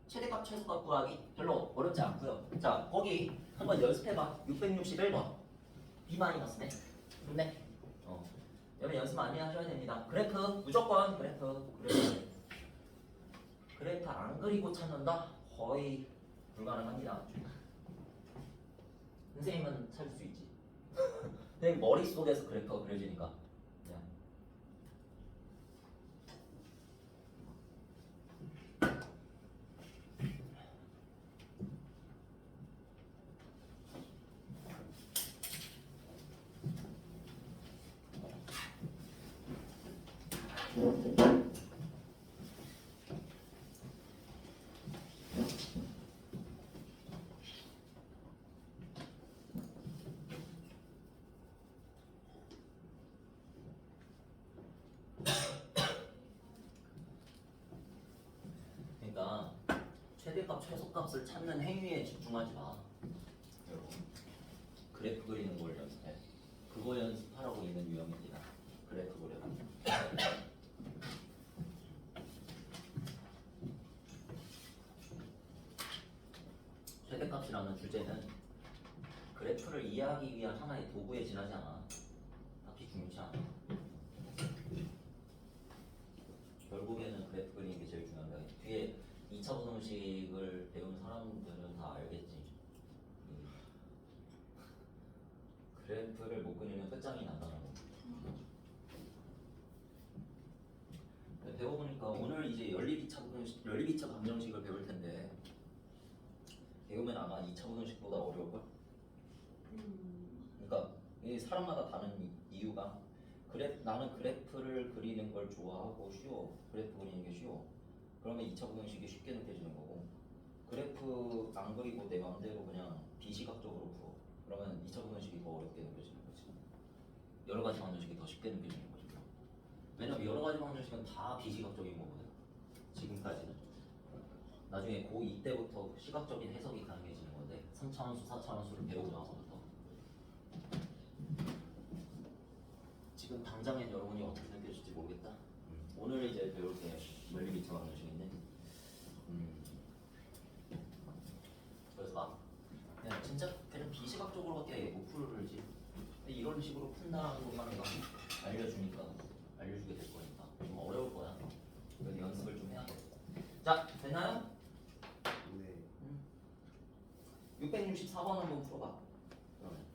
최대값 최소값 구하기 별로 어렵지 않고요. 자, 거기 한번 연습해봐. 661번 b-네. 좋네. 여러분 연습 많이 하셔야 됩니다. 그래프 무조건 그래프 안 그리고 찾는다? 거의 불가능합니다. 선생님은 찾을 수 있지. 선생님 머릿속에서 그래프가 그려지니까 그냥. 최대값 최소값을 찾는 행위에 집중하지 마. 여러분 그래프 그리는 걸 연습해. 그거 연습하라고 있는 유형입니다. 그래프 그려. 최대값이라는 주제는 그래프를 이해하기 위한 하나의 도구에 지나지 않아. 딱히 중요치 않아. 결국에는 그래프 그리는 게 제일 중요한 거야. 뒤에 2차 부등식을 배운 사람들은 다 알겠지. 그래프를 못 그리면 끝장이 난다는 거. 배워보니까 오늘 이제 연립 2차 방정식을 배울 텐데 배우면 아마 2차 부등식보다 어려울걸? 그러니까 이 사람마다 다른 이유가 나는 그래프를 그리는 걸 좋아하고 쉬워. 그래프 그리는 게 쉬워. 그러면 2차 부등식이 쉽게 느껴지는 거고 그래프 안 그리고 내 맘대로 그냥 비시각적으로 풀어. 그러면 2차 부등식이 더 어렵게 느껴지는 거지. 여러 가지 방정식이 더 쉽게 느껴지는 거죠. 왜냐면 여러 가지 방정식은 다 비시각적인 거거든. 지금까지는. 나중에 고2 때부터 시각적인 해석이 가능해지는 건데 3차원수, 4차원수를 배우고 나서부터 지금 당장엔 여러분이 어떻게 느껴질지 모르겠다. 오늘 이제 배울 게 연립 2차 방정식인데 그래서 막 그냥 진짜 그냥 비시각적으로밖에 못 풀지. 이런 식으로 푼다는 것만 내가 알려주게 될 거니까 좀 어려울 거야. 그래서 연습을 좀 해야 돼. 자, 됐나요? 네. 664번 한번 풀어봐. 그러면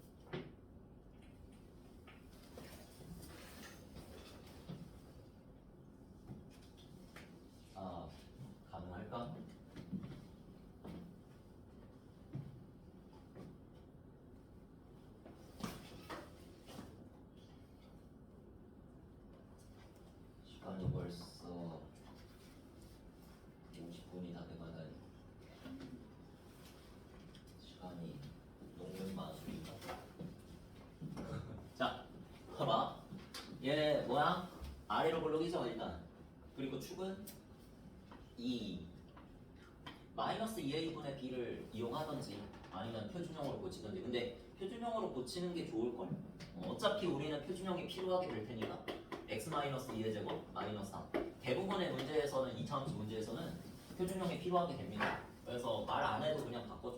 가능할까? 시간이 벌써 50분이 다 돼가다니. 시간이 녹는 마술인가? 자, 봐봐. 얘 뭐야? 아래로 블록이죠 일단. 그리고 축은 2 마이너스 2a분의 b를 이용하던지 아니면 표준형으로 고치던지. 근데 표준형으로 고치는 게 좋을걸. 어차피 우리는 표준형이 필요하게 될 테니까 x-2의 제곱 마이너스 3. 대부분의 문제에서는 2차함수 문제에서는 표준형이 필요하게 됩니다. 그래서 말 안 해도 그냥 바꿔줘.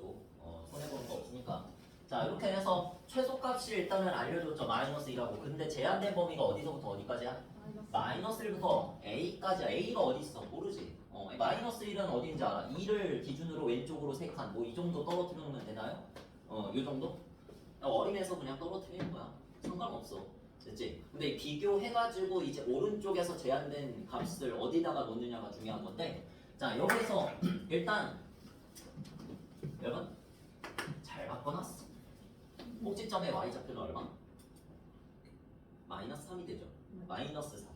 손해보는 거 없으니까. 자, 이렇게 해서 최소값이 일단은 알려줬죠. 마이너스 2라고. 근데 제한된 범위가 어디서부터 어디까지야? 마이너스 1부터 a까지야. a가 어디 있어? 모르지. 마이너스 1은 어딘지 알아? 2를 기준으로 왼쪽으로 3칸. 뭐 이 정도 떨어뜨리면 되나요? 이 정도? 어림에서 그냥 떨어뜨리는 거야. 상관없어. 됐지? 근데 비교해가지고 이제 오른쪽에서 제한된 값을 어디다가 놓느냐가 중요한 건데, 자, 여기서 일단 여러분 잘 바꿔놨어. 꼭지점의 y좌표는 얼마? 마이너스 3이 되죠. 마이너스 3.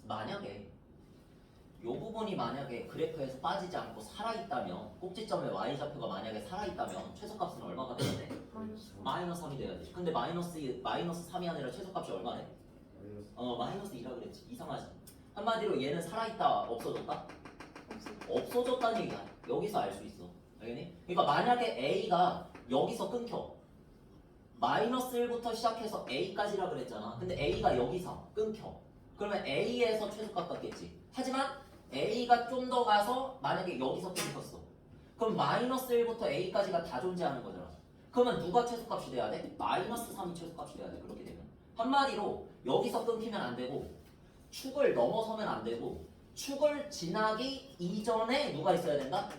만약에 이 부분이 만약에 그래프에서 빠지지 않고 살아있다면, 꼭지점의 y좌표가 만약에 살아있다면 최소값은 얼마가 돼야 돼? 마이너스 3이 돼야 돼. 근데 마이너스 3이 아니라 최소값이 얼마래? 마이너스 2라 그랬지. 이상하지? 한마디로 얘는 살아있다, 없어졌다? 없어졌다는 얘기야. 여기서 알 수 있어. 알겠니? 그러니까 만약에 a가 여기서 끊겨. 마이너스 1부터 시작해서 a까지라 그랬잖아. 근데 a가 여기서 끊겨. 그러면 a에서 최소값 같겠지. 하지만 a가 좀 더 가서 만약에 여기서 끊겼어. 그럼 마이너스 1부터 a까지가 다 존재하는 거잖아. 그러면 누가 최소값이 돼야 돼? 마이너스 3이 최소값이 돼야 돼. 그렇게 되면. 한마디로 여기서 끊기면 안 되고 축을 넘어서면 안 되고 축을 지나기 이전에 누가 있어야 된다?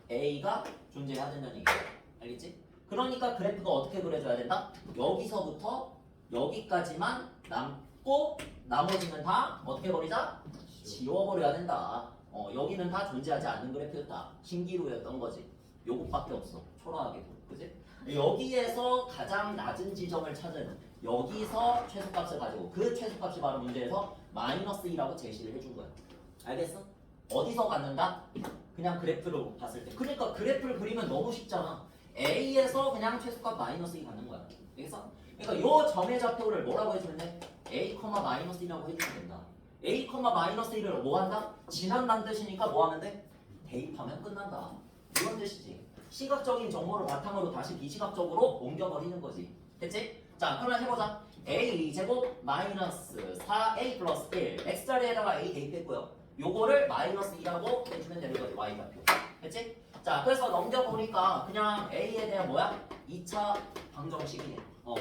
a가 존재해야 된다는 얘기야. 알겠지? 그러니까 그래프가 어떻게 그려져야 된다? 여기서부터 여기까지만 남고 나머지는 다 어떻게 버리자? 지워버려야 된다. 여기는 다 존재하지 않는 그래프였다. 신기루였던 거지. 요것밖에 없어. 초라하게도. 그지? 여기에서 가장 낮은 지점을 찾은 여기서 최소값을 가지고 그 최소값이 바로 문제에서 마이너스 2라고 제시를 해준 거야. 알겠어? 어디서 갖는다? 그냥 그래프로 봤을 때. 그러니까 그래프를 그리면 너무 쉽잖아. A에서 그냥 최소값 마이너스 2 갖는 거야. 알겠어? 그러니까 요 점의 좌표를 뭐라고 해주면 돼? A, 마이너스 2라고 해주면 된다. A, 마이너스 1을 뭐 한다? 지난다는 뜻이니까 뭐 하면 돼? 대입하면 끝난다. 이런 뜻이지. 시각적인 정보를 바탕으로 다시 비시각적으로 옮겨버리는 거지. 됐지? 자, 그러면 해보자. a 제곱 마이너스 4a 플러스 1 x자리에다가 a 대입했고요. 요거를 마이너스 2라고 해주면 되는 거지. y좌표. 됐지? 자, 그래서 넘겨보니까 그냥 a에 대한 뭐야? 2차 방정식이네.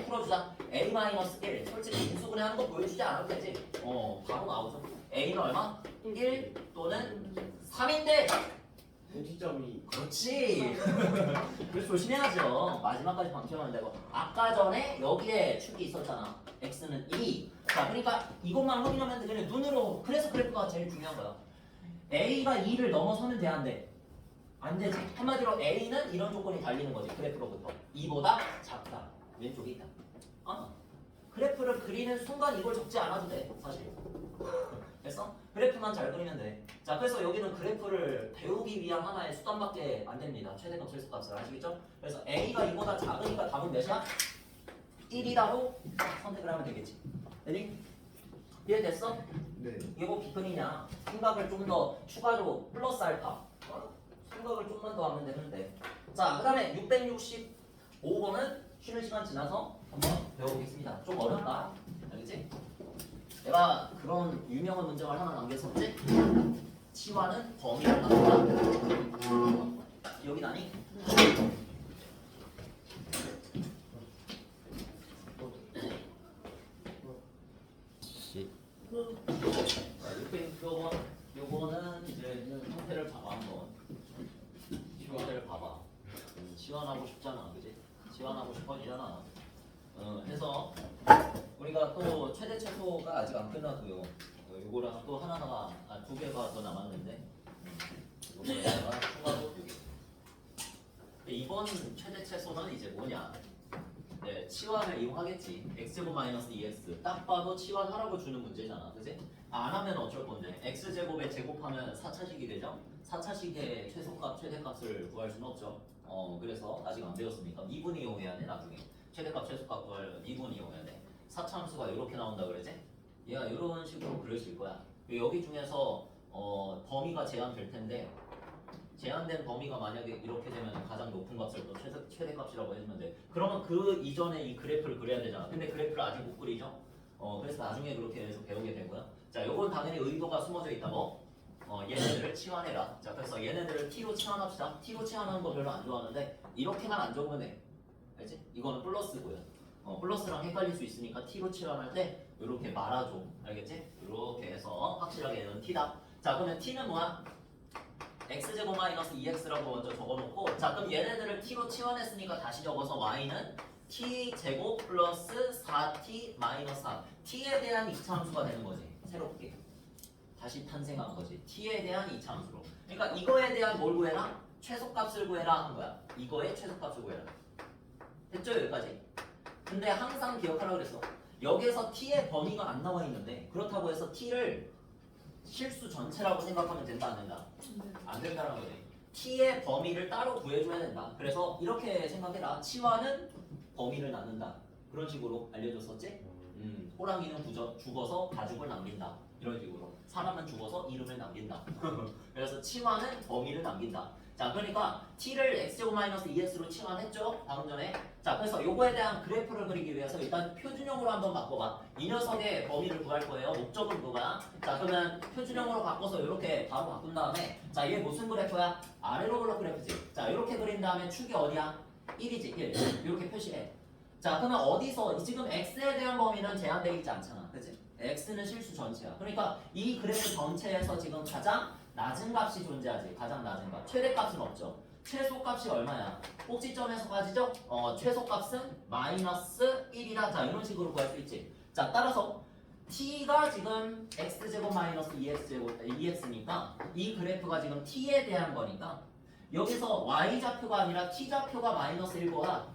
풀어주자. a 마이너스 1 솔직히 인수분해 하는 거 보여주지 않아도 되지? 바로 나오죠. a는 얼마? 1 또는 3인데 대지점이 그렇지. 그래서 조심해야죠. 마지막까지 방치하면 되고. 아까 전에 여기에 축이 있었잖아. x는 2. 자, 그러니까 이것만 확인하면 되겠네. 눈으로. 그래서 그래프가 제일 중요한 거야. a가 2를 넘어서면 돼, 안 돼? 안 되지. 한마디로 a는 이런 조건이 달리는 거지. 그래프로부터 2보다 작다. 왼쪽에 있다. 그래프를 그리는 순간 이걸 적지 않아도 돼, 사실. 됐어? 그래프만 잘 그리면 돼. 자, 그래서 여기는 그래프를 배우기 위한 하나의 수단밖에 안 됩니다. 최대값, 최소값을 아시겠죠? 그래서 a가 이보다 작으니까 답은 몇이야? 1이다로 선택을 하면 되겠지. 되니? 이해됐어? 네. 이거 비근이냐? 생각을 좀 더 추가로 플러스 알파. 생각을 좀만 더 하면 되는데. 자, 그 다음에 665번은 쉬는 시간 지나서 한번 배워보겠습니다. 좀 어렵다. 알겠지? 내가 그런 유명한 문장을 하나 남겼었지? 치와는 범위를 나눈다. 여기 나니? 요거는 이제 형태를 봐봐 한번. 형태를 봐봐. 시원하고 싶잖아, 그지? 시원하고 싶어지잖아. 해서 우리가 또 최대 최소가 아직 안 끝나고요. 요거랑 또 하나가 두 개가 더 남았는데 요거에다가 추가로 2개. 이번 최대 최소는 이제 뭐냐? 네, 치환을 이용하겠지. x제곱 마이너스 2x 딱 봐도 치환하라고 주는 문제잖아, 그지? 안 하면 어쩔 건데 x제곱에 제곱하면 4차식이 되죠? 4차식의 최소값, 최대값을 구할 수는 없죠. 그래서 아직 안 배웠으니까 미분 이용해야 돼. 나중에 최대값, 최소값 구할 미분 이용해야 돼. 4차함수가 이렇게 나온다 그러지? 얘가 이런 식으로 그려질 거야. 여기 중에서 범위가 제한될 텐데 제한된 범위가 만약에 이렇게 되면 가장 높은 값을 또 최대값이라고 해주면 돼. 그러면 그 이전에 이 그래프를 그려야 되잖아. 근데 그래프를 아직 못 그리죠? 그래서 나중에 그렇게 해서 배우게 되고요. 자, 요건 당연히 의도가 숨어져 있다고. 얘네들을 치환해라. 자, 그래서 얘네들을 t로 치환합시다. t로 치환하는 거 별로 안 좋아하는데 이렇게만 안 적으면 돼. 알지? 이거는 플러스고요. 플러스랑 헷갈릴 수 있으니까 t로 치환할 때 이렇게 말아줘. 알겠지? 이렇게 해서 확실하게 얘는 t다. 자, 그러면 t는 뭐야? x제곱 마이너스 2x라고 먼저 적어놓고, 자, 그럼 얘네들을 t로 치환했으니까 다시 적어서 y는 t제곱 플러스 4t 마이너스 3. t에 대한 2차 함수가 되는 거지. 새롭게 다시 탄생한 거지. t에 대한 2차 함수로. 그러니까 이거에 대한 뭘 구해라? 최소값을 구해라 한 거야. 이거의 최소값을 구해라. 됐죠? 여기까지. 근데 항상 기억하라고 그랬어. 여기에서 t의 범위가 안 나와 있는데 그렇다고 해서 t를 실수 전체라고 생각하면 된다, 안 된다? 안 된다는 거지. t의 범위를 따로 구해줘야 된다. 그래서 이렇게 생각해라. 치와는 범위를 낳는다. 그런 식으로 알려줬었지? 호랑이는 죽어서 가죽을 남긴다. 이런 식으로. 사람은 죽어서 이름을 남긴다. 그래서 치환은 범위를 남긴다. 자, 그러니까 t를 x제곱 마이너스 2x로 치환했죠? 방금 전에. 자, 그래서 요거에 대한 그래프를 그리기 위해서 일단 표준형으로 한번 바꿔봐. 이 녀석의 범위를 구할 거예요. 목적은 그거야. 자, 그러면 표준형으로 바꿔서 이렇게 바로 바꾼 다음에, 자, 얘 무슨 그래프야? 아래로 블록 그래프지. 자, 이렇게 그린 다음에 축이 어디야? 1이지, 1. 이렇게 표시해. 자, 그러면 어디서 지금 x에 대한 범위는 제한되어 있지 않잖아, 그치? x는 실수 전체야. 그러니까 이 그래프 전체에서 지금 가장 낮은 값이 존재하지. 가장 낮은 값. 최대값은 없죠. 최소값이 얼마야? 꼭지점에서까지죠? 최소값은 마이너스 1이다. 자, 이런 식으로 구할 수 있지. 자, 따라서 t가 지금 x제곱 마이너스 2x니까 이 그래프가 지금 t에 대한 거니까 여기서 y좌표가 아니라 t좌표가 마이너스 1보다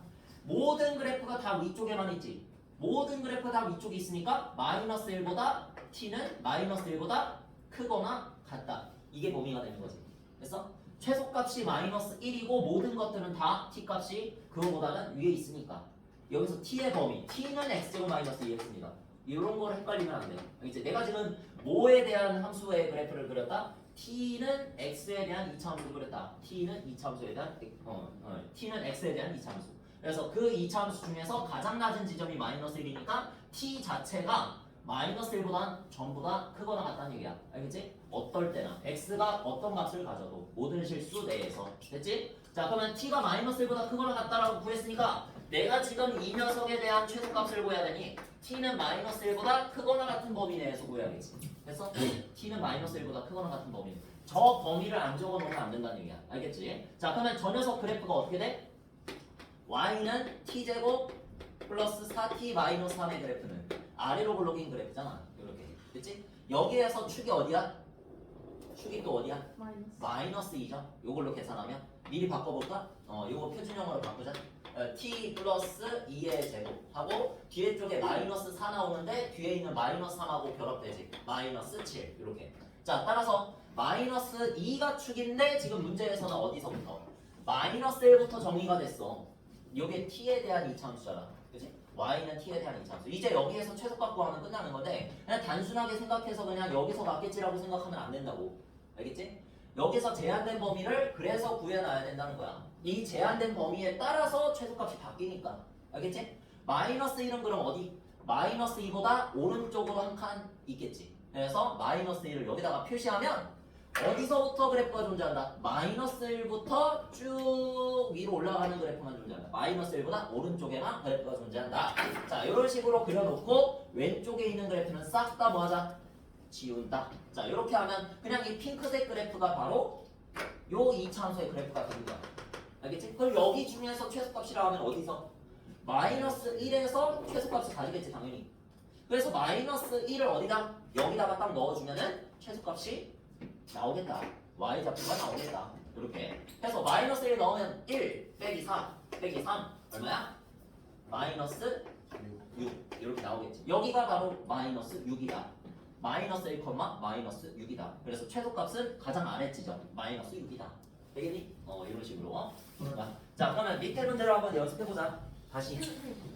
모든 그래프가 다 위쪽에만 있지. 모든 그래프가 다 위쪽에 있으니까 마이너스 1보다 t는 마이너스 1보다 크거나 같다. 이게 범위가 되는 거지. 그래서 최소값이 마이너스 1이고 모든 것들은 다 t값이 그거보다는 위에 있으니까 여기서 t의 범위, t는 x제곱 마이너스 2x입니다. 이런 걸 헷갈리면 안 돼. 이제 내가 지금 뭐에 대한 함수의 그래프를 그렸다? t는 x에 대한 이차함수 그랬다. t는 이차함수에 대한 t는 x에 대한 이차함수. 그래서 그 이차함수 중에서 가장 낮은 지점이 마이너스 1이니까 t 자체가 마이너스 1보다 전부 다 크거나 같다는 얘기야. 알겠지? 어떨 때나 x가 어떤 값을 가져도 모든 실수 내에서. 됐지? 자 그러면 t가 마이너스 1보다 크거나 같다라고 구했으니까 내가 지금 이 녀석에 대한 최소값을 구해야 되니 t는 마이너스 1보다 크거나 같은 범위 내에서 구해야겠지. 됐어? t는 마이너스 1보다 크거나 같은 범위. 저 범위를 안 적어놓으면 안 된다는 얘기야. 알겠지? 자 그러면 저 녀석 그래프가 어떻게 돼? y는 t제곱 플러스 4t 마이너스 3의 그래프는 아래로 굴러긴 그래프잖아. 이렇게. 됐지? 여기에서 축이 어디야? 축이 또 어디야? 마이너스. 마이너스 2죠. 요걸로 계산하면 미리 바꿔볼까? 요거 표준형으로 바꾸자. t 플러스 2의 제곱하고 뒤에 쪽에 마이너스 4 나오는데 뒤에 있는 마이너스 3하고 결합되지. 마이너스 7 이렇게. 자 따라서 마이너스 2가 축인데 지금 문제에서는 어디서부터? 마이너스 1부터 정의가 됐어. 요게 t에 대한 이차함수잖아. 그치? y는 t에 대한 이차함수. 이제 여기에서 최소값 구하면 끝나는 건데 그냥 단순하게 생각해서 그냥 여기서 맞겠지라고 생각하면 안 된다고. 알겠지? 여기서 제한된 범위를 그래서 구해놔야 된다는 거야. 이 제한된 범위에 따라서 최소값이 바뀌니까. 알겠지? 마이너스 1은 그럼 어디? 마이너스 2보다 오른쪽으로 한 칸 있겠지. 그래서 마이너스 1을 여기다가 표시하면 어디서부터 그래프가 존재한다? 마이너스 1부터 쭉 위로 올라가는 그래프만 존재한다. 마이너스 1보다 오른쪽에만 그래프가 존재한다. 자, 이런 식으로 그려놓고 왼쪽에 있는 그래프는 싹 다 뭐하자? 지운다. 자, 이렇게 하면 그냥 이 핑크색 그래프가 바로 요 이차함수의 그래프가 되는 거야. 알겠지? 그럼 여기 중에서 최소값이라 하면 어디서? 마이너스 1에서 최소값을 가지겠지 당연히. 그래서 마이너스 1을 어디다? 여기다가 딱 넣어주면은 최소값이 나오겠다. y좌표가 나오겠다. 이렇게 해서 마이너스 1 넣으면 1 빼기 4 빼기 3 얼마야? 마이너스 6 이렇게 나오겠지. 여기가 바로 마이너스 6이다. 마이너스 1, 마이너스 6이다. 그래서 최소값은 가장 아래 지점 마이너스 6이다. 되겠니? 이런 식으로. 자 그러면 밑에 문제를 한번 연습해보자. 다시.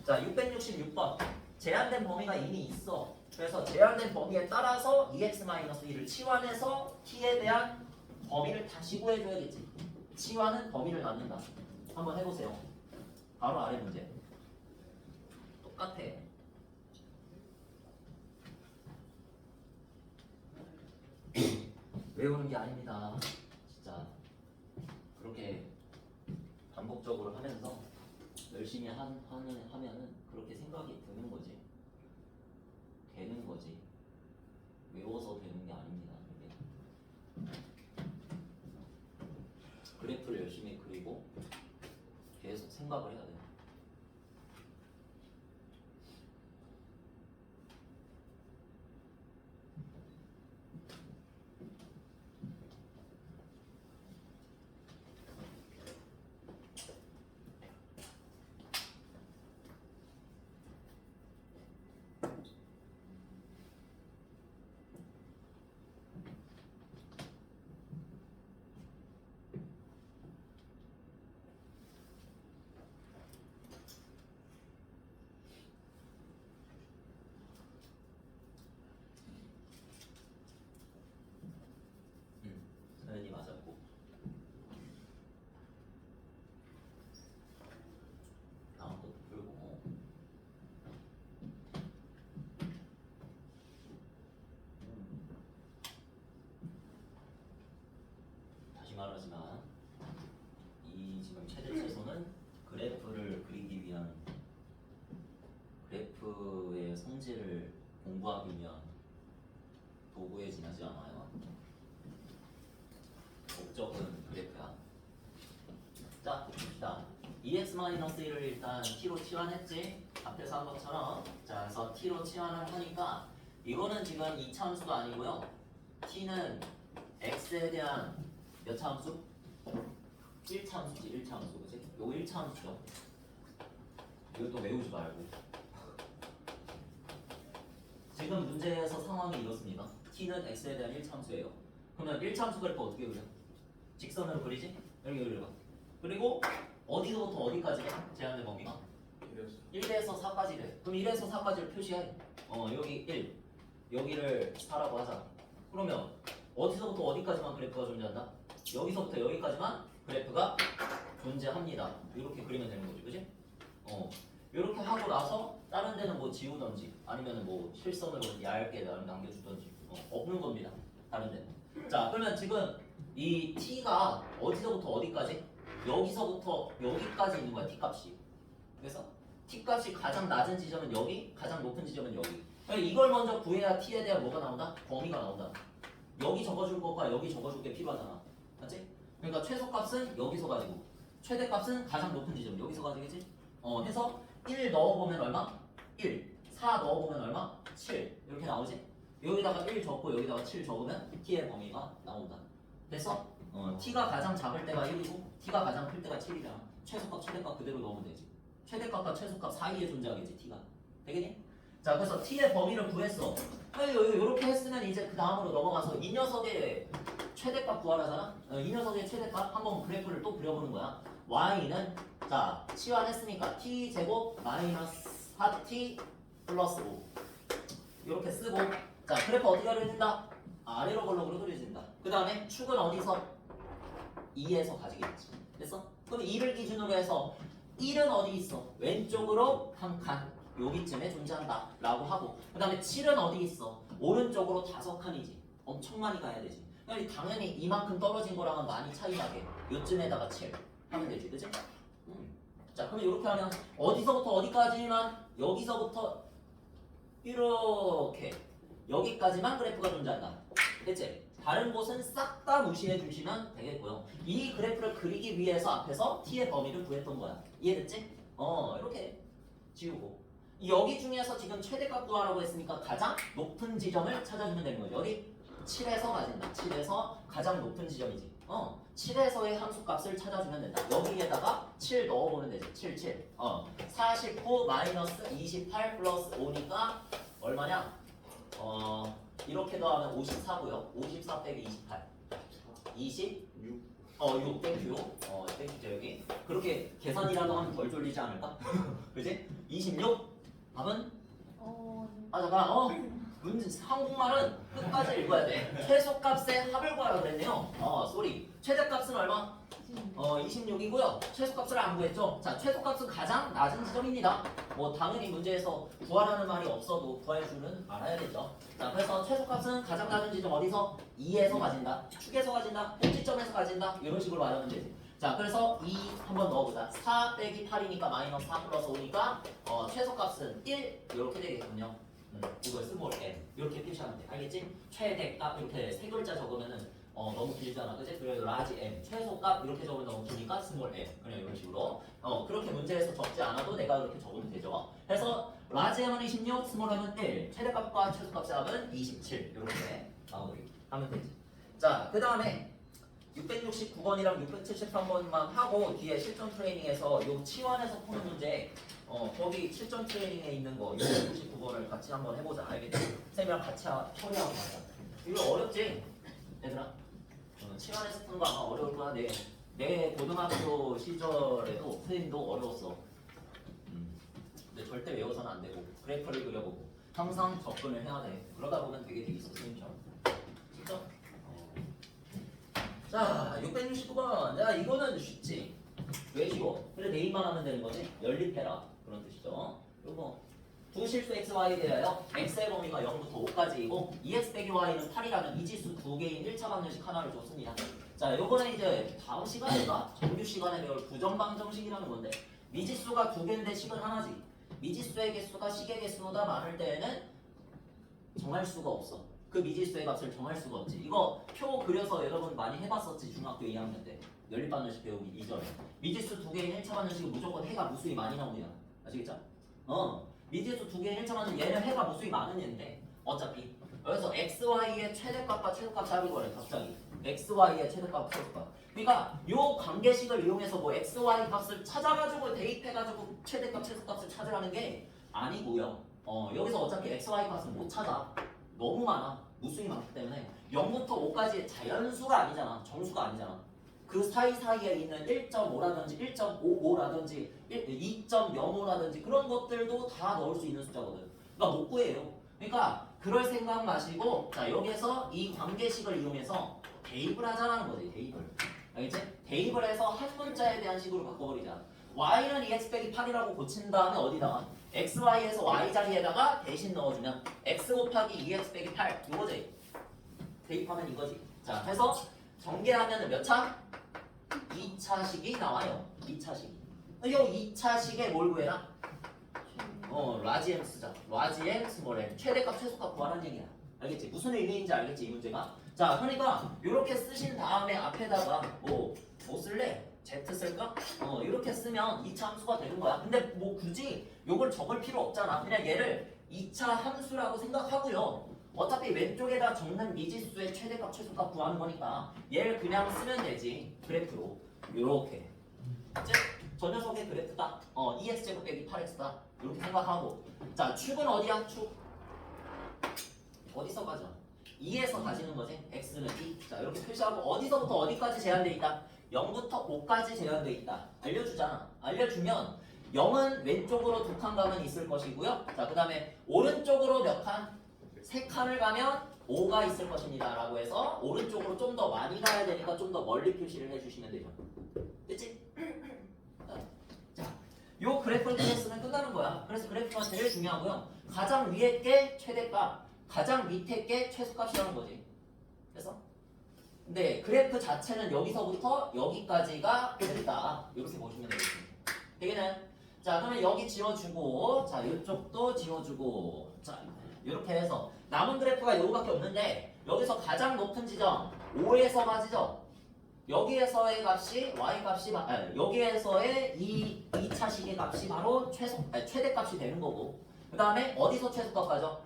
자 666번. 제한된 범위가 이미 있어. 그래서 제한된 범위에 따라서 2x-1을 치환해서 t에 대한 범위를 다시 구해줘야겠지. 치환은 범위를 낳는다. 한번 해보세요. 바로 아래 문제. 똑같아. 외우는 게 아닙니다. 진짜 그렇게 반복적으로 하면서 열심히 하면은 그렇게 생각이 드는 거지. 되는 거지. 외워서 되는 게 아닙니다. 이게. 그래프를 열심히 그리고 계속 생각을 해야 돼. 서연이 맞았고. 다음 것도 풀고. 다시 말하지만 이 지금 최대 최소는 그래프를 그리기 위한 그래프의 성질을 공부하기 위한 도구에 지나지 않아요. 목적은 그래프야. 자, 봅시다. 2x-1을 일단 t로 치환했지. 앞에서 한 것처럼. 자, 그래서 t로 치환을 하니까 이거는 지금 2차함수가 아니고요. t는 x에 대한 몇 차함수? 1차함수지. 1차함수. 그치? 요거 1차함수죠. 이것도 외우지 말고. 지금 문제에서 상황이 이렇습니다. t는 x에 대한 1차함수예요. 그러면 1차함수 그래프 어떻게 그려? 직선으로 그리지? 여기 그려봐. 그리고 어디서부터 어디까지 해? 제한된 범위가? 1에서 4까지 돼. 그럼 1에서 4까지를 표시해. 여기 1 여기를 4라고 하자. 그러면 어디서부터 어디까지만 그래프가 존재한다? 여기서부터 여기까지만 그래프가 존재합니다. 이렇게 그리면 되는 거지, 그지? 이렇게 하고 나서 다른 데는 뭐 지우던지 아니면 뭐 실선으로 얇게 남겨주던지 없는 겁니다. 다른 데는. 자, 그러면 지금 이 t가 어디서부터 어디까지? 여기서부터 여기까지 있는 거야, t 값이. 그래서 t 값이 가장 낮은 지점은 여기, 가장 높은 지점은 여기. 그러니까 이걸 먼저 구해야 t에 대한 뭐가 나온다? 범위가 나온다. 여기 적어줄 것과 여기 적어줄 게 필요하잖아. 맞지? 그러니까 최소값은 여기서 가지고 최대값은 가장 높은 지점 여기서 가지겠지? 해서 1 넣어보면 얼마? 1 4 넣어보면 얼마? 7 이렇게 나오지? 여기다가 1 적고 여기다가 7 적으면 t의 범위가 나온다. 됐어? t가 가장 작을 때가 1이고 t가 가장 클 때가 7이잖아. 최소값 최대값 그대로 넣으면 되지. 최대값과 최소값 사이에 존재하겠지 t가. 되겠니? 자, 그래서 t의 범위를 구했어. 이렇게 했으면 이제 그 다음으로 넘어가서 이 녀석의 최대값 구하라잖아. 이 녀석의 최대값 한번 그래프를 또 그려보는 거야. y는 자 치환했으니까 t 제곱 마이너스 4t 플러스 5 이렇게 쓰고 자 그래프 어디가 그려진다? 아래로 볼록으로 그려진다. 그 다음에 축은 어디서? 2에서 가지겠지. 됐어? 그럼 2를 기준으로 해서 1은 어디 있어? 왼쪽으로 한 칸 여기쯤에 존재한다 라고 하고 그 다음에 7은 어디 있어? 오른쪽으로 5칸이지. 엄청 많이 가야 되지. 그러니까 당연히 이만큼 떨어진 거랑은 많이 차이 나게 요쯤에다가 7 하면 되지. 그치? 자 그럼 이렇게 하면 어디서부터 어디까지만 여기서부터 이렇게 여기까지만 그래프가 존재한다. 됐지? 다른 곳은 싹 다 무시해 주시면 되겠고요. 이 그래프를 그리기 위해서 앞에서 t의 범위를 구했던 거야. 이해됐지? 이렇게 지우고 여기 중에서 지금 최대값 구하라고 했으니까 가장 높은 지점을 찾아주면 되는 거죠. 여기 7에서 가진다. 7에서 가장 높은 지점이지. 7에서의 함수값을 찾아주면 된다. 여기에다가 7 넣어보면 되지. 7, 7. 49 마이너스 28 플러스 5니까 얼마냐? 이렇게 더하면 54고요. 54 빼기 28. 26. 6 땡큐. 땡큐죠 여기. 그렇게 계산이라도 하면 덜 졸리지 않을까? 그지? 26. 답은? 잠깐. 문제 한국말은 끝까지 읽어야 돼. 최소값의 합을 구하라고 그랬네요. 쏘리. 최대값은 얼마? 26이고요. 최소값을 안 구했죠. 자, 최소값은 가장 낮은 지점입니다. 뭐 당연히 문제에서 구하라는 말이 없어도 구할 줄은 알아야겠죠. 자, 그래서 최소값은 가장 낮은 지점 어디서? 2에서 가진다. 축에서 가진다. 꼭지점에서 가진다. 이런 식으로 말하면 되지. 자, 그래서 2 한번 넣어보자. 4 빼기 8이니까 마이너스 4 플러스 5니까 최소값은 1 이렇게 되겠군요. 이걸 스몰 n 이렇게 표시하면 돼. 알겠지? 최대값 이렇게 세 글자 적으면은 너무 길잖아. 그치? 그래서 라지 m 최소값 이렇게 적으면 너무 기니까 스몰 n 그냥 이런 식으로 그렇게 문제에서 적지 않아도 내가 그렇게 적으면 되죠. 그래서 라지 m은 26, 스몰 m은 1 최대값과 최소값의 합은 27 이렇게 마무리 하면 되지. 자, 그 다음에 669번이랑 673번만 하고 뒤에 실전 트레이닝에서 요 치환에서 푸는 문제 거기 실전 트레이닝에 있는 거 669번을 같이 한번 해보자. 알겠지? 쌤이랑 같이 처리하고 가자. 이거 어렵지? 얘들아? 치환에서 푸는 거 아마 어려울 거야. 내 고등학교 시절에도 선생님도 어려웠어. 근데 절대 외워서는 안 되고 그래프를 그려보고 항상 접근을 해야 돼. 그러다 보면 되게 되겠어 선생님처럼. 진짜? 자, 669번. 자, 이거는 쉽지. 왜 쉬워? 그래 네임만 하면 되는 거지. 연립해라. 그런 뜻이죠. 요거 두 실수 xy에 대하여 x의 범위가 0부터 5까지이고 2x 빼기 y는 8이라는 이지수 두 개인 1차 방정식 하나를 줬습니다. 자, 요거는 이제 다음 시간인가? 정규 시간에 배울 부정방정식이라는 건데 미지수가 두 개인데 식은 하나지. 미지수의 개수가 식의 개수보다 많을 때에는 정할 수가 없어. 그 미지수의 값을 정할 수가 없지. 이거 표 그려서 여러분 많이 해봤었지. 중학교 2학년 때 연립방정식 배우기 이전에 미지수 두 개인 1차 방정식은 무조건 해가 무수히 많이 나옵니다. 아시겠죠? 미지수 두 개인 1차 방정식 얘는 해가 무수히 많은 얘인데 어차피 그래서 xy의 최대값과 최소값 잡을 거래. 갑자기 xy의 최대값 최소값. 그러니까 요 관계식을 이용해서 뭐 xy 값을 찾아가지고 대입해가지고 최대값 최소값을 찾으라는 게 아니고요. 여기서 어차피 xy 값은 못 찾아. 너무 많아. 무수히 많기 때문에 0부터 5까지 자연수가 아니잖아. 정수가 아니잖아. 그 사이사이에 있는 1.5라든지 1.55라든지 2.05라든지 그런 것들도 다 넣을 수 있는 숫자거든. 그러니까 못 구해요. 그러니까 그럴 생각 마시고 자 여기에서 이 관계식을 이용해서 대입을 하자는 거지. 대입을. 알겠지? 대입을 해서 한 문자에 대한 식으로 바꿔버리자. y는 2x 빼기 8이라고 고친 다음에 어디다가 xy에서 y 자리에다가 대신 넣어주면 x 곱하기 2x 빼기 8 이거지. 대입하면 이거지. 자 해서 전개하면 몇 차? 2차식이 나와요. 2차식. 이 2차식에 뭘 구해라? 라지 m 쓰자. 라지 m 스몰 m 최대값 최소값 구하라는 얘기야. 알겠지? 무슨 의미인지 알겠지? 이 문제가. 자 그러니까 이렇게 쓰신 다음에 앞에다가 뭐 쓸래? Z 쓸까? 이렇게 쓰면 2차 함수가 되는 거야. 근데 뭐 굳이 요걸 적을 필요 없잖아. 그냥 얘를 2차 함수라고 생각하고요. 어차피 왼쪽에다 적는 미지수의 최대값 최소값 구하는 거니까 얘를 그냥 쓰면 되지. 그래프로 요렇게. 이제 저 녀석의 그래프다. 2x제곱 빼기 8x다. 이렇게 생각하고. 자 축은 어디야? 축 어디서 가져? 2에서 가지는 거지. x는 2. 자 이렇게 표시하고 어디서부터 어디까지 제한돼 있다? 0부터 5까지 제한돼 있다. 알려주잖아. 알려주면 0은 왼쪽으로 2칸 가면 있을 것이고요. 자 그 다음에 오른쪽으로 몇 칸? 3칸을 가면 5가 있을 것입니다. 라고 해서 오른쪽으로 좀 더 많이 가야 되니까 좀 더 멀리 표시를 해주시면 되죠. 됐지? 자, 요 그래프를 쓰면 끝나는 거야. 그래서 그래프가 제일 중요하고요. 가장 위에 게 최대값, 가장 밑에 게 최소값이라는 거지. 그래서 근데 그래프 자체는 여기서부터 여기까지가 됐다. 이렇게 보시면 되겠습니다. 되겠나요? 자, 그러면 여기 지워주고, 자, 이쪽도 지워주고, 자, 이렇게 해서 남은 그래프가 요거밖에 없는데 여기서 가장 높은 지점 5에서 맞이죠. 여기에서의 값이 y 값이 여기에서의 이 2차식의 값이 바로 최대값이 되는 거고 그 다음에 어디서 최소값 가죠?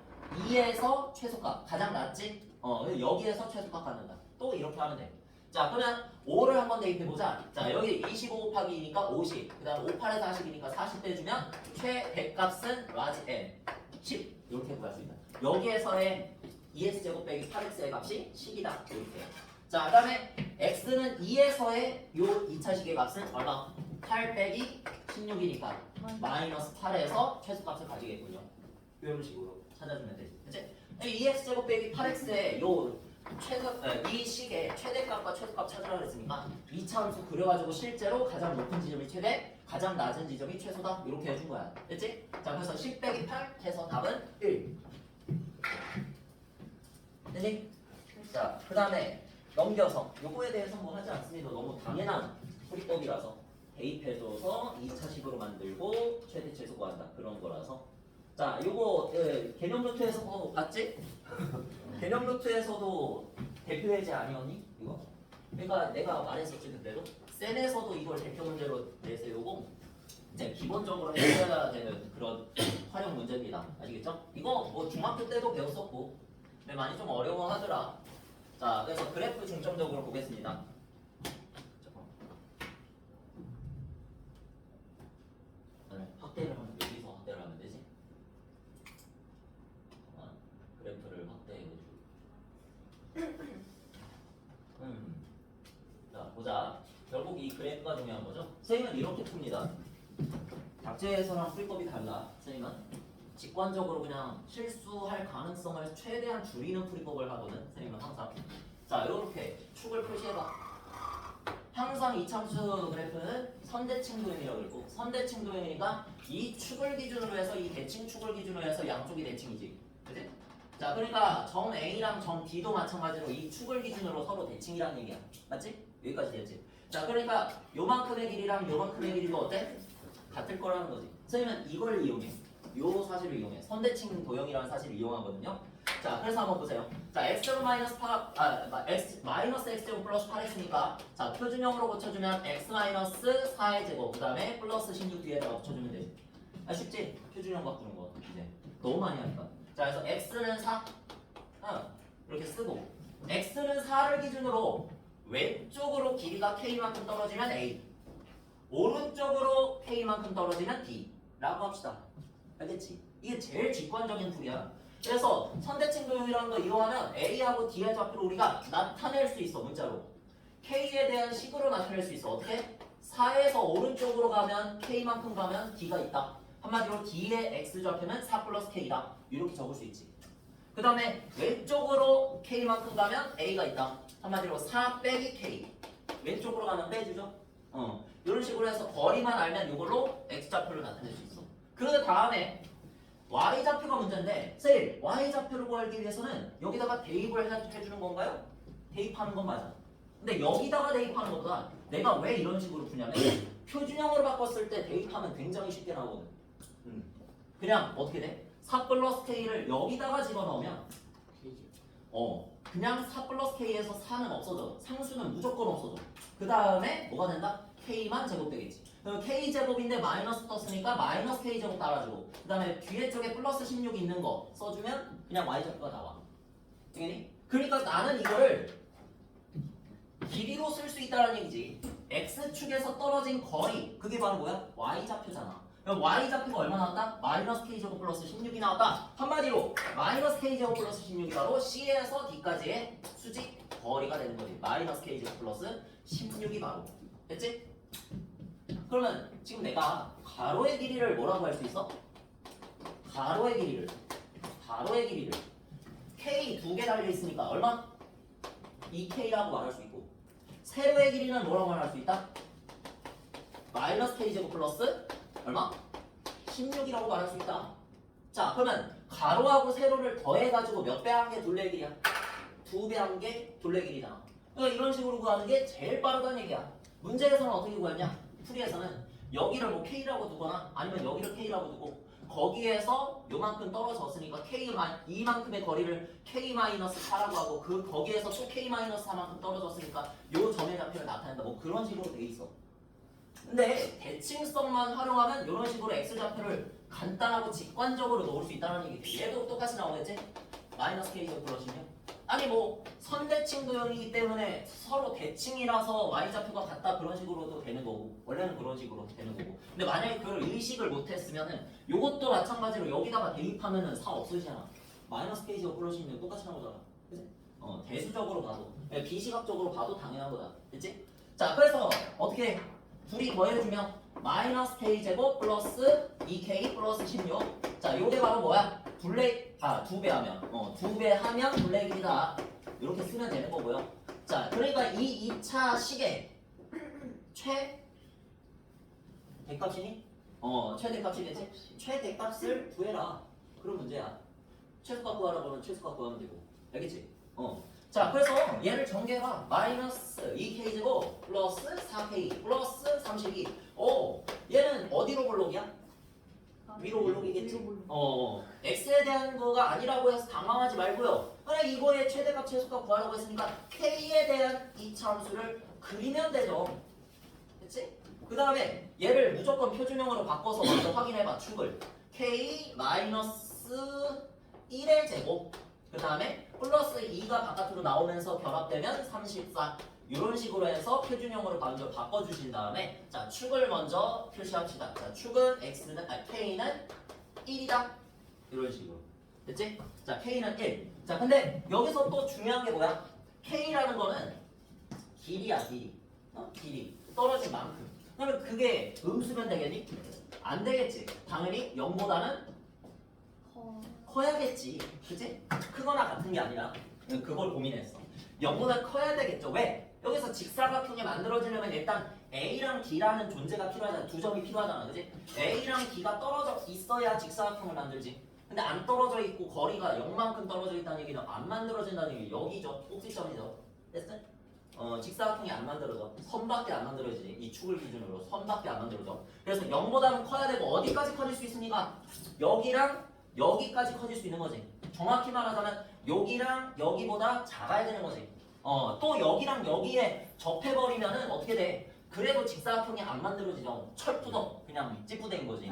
2에서 최소값 가장 낮지? 여기에서 최소값 갖는다. 또 이렇게 하면 돼. 자 그러면 5를 한번 대입해보자. 자 여기 25 곱하기 2니까 50 그 다음 5, 8에 40이니까 40 빼주면 최대값은 라지 n 10 이렇게 구할 수 있다. 여기에서의 2x제곱 빼기 8x의 값이 10이다. 이렇게. 자, 그 다음에 x는 2에서의 요 2차식의 값은 얼마? 8 빼기 16이니까 마이너스 8에서 최소값을 가지겠군요. 이런 식으로 찾아주면 되지. 그치? 2x제곱 빼기 8x의 요 이 식의 최대값과 최소값 찾으라 그랬으니까 2차 함수 그려가지고 실제로 가장 높은 지점이 최대, 가장 낮은 지점이 최소다. 이렇게 해준 거야. 됐지? 자, 그래서 10 빼기 8 해서 답은 1. 됐니? 자, 그 다음에 넘겨서 요거에 대해서 뭐 하지 않습니다. 너무 당연한 풀이법이라서 대입해줘서 2차식으로 만들고 최대 최소 구한다. 그런 거라서 자, 요거 개념 노트에서 봤지? 개념 노트에서도 대표 예제 아니었니? 이거? 그러니까 내가 말했었지 그때도 센에서도 이걸 대표 문제로 내세우고 이제 기본적으로 해야 되는 그런 활용 문제입니다. 아시겠죠? 이거 뭐 중학교 때도 배웠었고 근데 많이 좀 어려워하더라. 자, 그래서 그래프 중점적으로 보겠습니다. 확대를 하면 여기서 확대를 하면 되지. 그래프를 확대해가지고. 자, 보자. 결국 이 그래프가 중요한 거죠. 선생님은 이렇게 풉니다. 작제에서랑 풀이법이 달라. 선생님은 직관적으로 그냥 실수할 가능성을 최대한 줄이는 풀이법을 하거든. 선생님은 항상. 자, 이렇게 축을 표시해봐. 항상 이참수 그래프는 선대칭 도형이라고 그러고 선대칭 도형이니까 이 축을 기준으로 해서 이 대칭 축을 기준으로 해서 양쪽이 대칭이지. 그치? 자, 그러니까 점 A랑 점 B도 마찬가지로 이 축을 기준으로 서로 대칭이라는 얘기야. 맞지? 여기까지 됐지? 자, 그러니까 요만큼의 길이랑 요만큼의 길이도 어때? 같을 거라는 거지. 선생님은 이걸 이용해. 요 사실을 이용해. 선대칭 도형이라는 사실을 이용하거든요. 자, 그래서 한번 보세요. 자, x제곱 마이너스 마이너스 x제곱 플러스 8x니까 자, 표준형으로 고쳐주면 x 마이너스 4의 제곱 그 다음에 플러스 16 뒤에다가 붙여주면 되지. 쉽지? 표준형 바꾸는 거 이제 너무 많이 하니까. 자, 그래서 x는 4 이렇게 쓰고 x는 4를 기준으로 왼쪽으로 길이가 k만큼 떨어지면 a 오른쪽으로 k만큼 떨어지면 d 라고 합시다. 알겠지? 이게 제일 직관적인 풀이야. 그래서 선대칭 도형이라는 거 이용하면 A하고 D의 좌표를 우리가 나타낼 수 있어. 문자로 K에 대한 식으로 나타낼 수 있어. 어떻게? 4에서 오른쪽으로 가면 K만큼 가면 D가 있다. 한마디로 D의 X 좌표는 4 플러스 K다. 이렇게 적을 수 있지. 그 다음에 왼쪽으로 K만큼 가면 A가 있다. 한마디로 4 빼기 K. 왼쪽으로 가면 빼주죠. 이런 식으로 해서 거리만 알면 이걸로 X좌표를 나타낼 수 있어. 그 다음에 Y좌표가 문제인데 쌤, Y좌표를 구하기 위해서는 여기다가 대입을 해주는 건가요? 대입하는 건 맞아. 근데 여기다가 대입하는 것보다 내가 왜 이런 식으로 푸냐면 표준형으로 바꿨을 때 대입하면 굉장히 쉽게 나오거든. 그냥 어떻게 돼? 4 플러스 K를 여기다가 집어넣으면 그냥 4 플러스 K에서 4는 없어져. 상수는 무조건 없어져. 그 다음에 뭐가 된다? K만 제곱되겠지. 그럼 K 제곱인데 마이너스 떴으니까 마이너스 K 제곱 따라주고 그 다음에 뒤에 쪽에 플러스 16 있는 거 써주면 그냥 Y좌표가 나와. 되겠니? 그러니까 나는 이거를 길이로 쓸 수 있다는 얘기지. X축에서 떨어진 거리 그게 바로 뭐야? Y좌표잖아. 그럼 Y좌표가 얼마 나왔다? 마이너스 K제곱 플러스 16이 나왔다. 한마디로 마이너스 K제곱 플러스 16이 바로 C에서 D까지의 수직 거리가 되는 거지. 마이너스 K제곱 플러스 16이 바로 됐지? 그러면 지금 내가 가로의 길이를 뭐라고 할 수 있어? 가로의 길이를 K 2개 달려있으니까 얼마? 2K라고 말할 수 있고 세로의 길이는 뭐라고 말할 수 있다? 마이너스 K제곱 플러스 얼마? 16이라고 말할 수 있다. 자 그러면 가로하고 세로를 더해가지고 몇 배 한 게 둘레 길이야? 2배 한 게 둘레 길이잖아. 그러니까 이런 식으로 구하는 게 제일 빠르다는 얘기야. 문제에서는 어떻게 구했냐? 풀이에서는 여기를 뭐 K라고 두거나 아니면 여기를 K라고 두고 거기에서 요만큼 떨어졌으니까 이만큼의 거리를 K-4라고 하고 그 거기에서 또 K-4만큼 떨어졌으니까 요 점의 좌표를 나타낸다. 뭐 그런 식으로 돼 있어. 근데 대칭성만 활용하면 이런 식으로 X좌표를 간단하고 직관적으로 놓을 수 있다는 얘기지. 얘도 똑같이 나오겠지? 마이너스 K제곱 플러스 16. 아니 뭐 선대칭 도형이기 때문에 서로 대칭이라서 Y좌표가 같다 그런 식으로도 되는 거고 원래는 그런 식으로 되는 거고 근데 만약에 그걸 의식을 못했으면은 요것도 마찬가지로 여기다가 대입하면은 4 없어지잖아. 마이너스 K제곱 플러스 16 똑같이 나오잖아. 그치? 대수적으로 봐도 비시각적으로 봐도 당연한 거다. 됐지? 자 그래서 어떻게 둘이 더해주면 마이너스 K제곱 플러스 2K 플러스 16. 자 요게 바로 뭐야? 두 배 하면 2배 하면 둘레 길이다. 이렇게 쓰면 되는 거고요. 자 그러니까 이 2차 식의 최대값이니? 최대값이겠지? 최대값을 구해라. 그런 문제야. 최소값 구하라고 하면 최소값 구하면 되고 알겠지? 자 그래서 얘를 전개해봐. 마이너스 2K제곱 플러스 4K 플러스 32. 얘는 어디로 볼록이야? 위로 올록이겠지? X에 대한 거가 아니라고 해서 당황하지 말고요. 그냥 이거의 최대값 최소값 구하라고 했으니까 K에 대한 이차함수를 그리면 되죠. 됐지? 그 다음에 얘를 무조건 표준형으로 바꿔서 먼저 확인해봐. 축을 K-1의 제곱 그 다음에 플러스 2가 바깥으로 나오면서 결합되면 34 이런 식으로 해서 표준형으로 먼저 바꿔주신 다음에 자 축을 먼저 표시합시다. 자 축은 K는 1이다. 이런 식으로 됐지? 자 K는 1. 자 근데 여기서 또 중요한 게 뭐야? K라는 거는 길이야 길이. 길이 떨어진 만큼. 그러면 그게 음수면 되겠니? 안 되겠지. 당연히 0보다는 커야겠지. 그치? 크거나 같은 게 아니라 그걸 고민했어. 0보다 커야 되겠죠. 왜? 여기서 직사각형이 만들어지려면 일단 A랑 D라는 존재가 필요하잖아. 두 점이 필요하잖아. 그치? A랑 D가 떨어져 있어야 직사각형을 만들지. 근데 안 떨어져 있고 거리가 0만큼 떨어져 있다는 얘기는 안 만들어진다는 얘기. 여기죠. 꼭지점이죠. 됐어? 직사각형이 안 만들어져. 선밖에 안 만들어지지. 이 축을 기준으로 선밖에 안 만들어져. 그래서 0보다는 커야 되고 어디까지 커질 수 있습니까? 여기랑 여기까지 커질 수 있는 거지. 정확히 말하자면 여기랑 여기보다 작아야 되는 거지. 또 여기랑 여기에 접해버리면은 어떻게 돼? 그래도 직사각형이 안 만들어지죠. 철푸덕 그냥 찌푸대인 거지.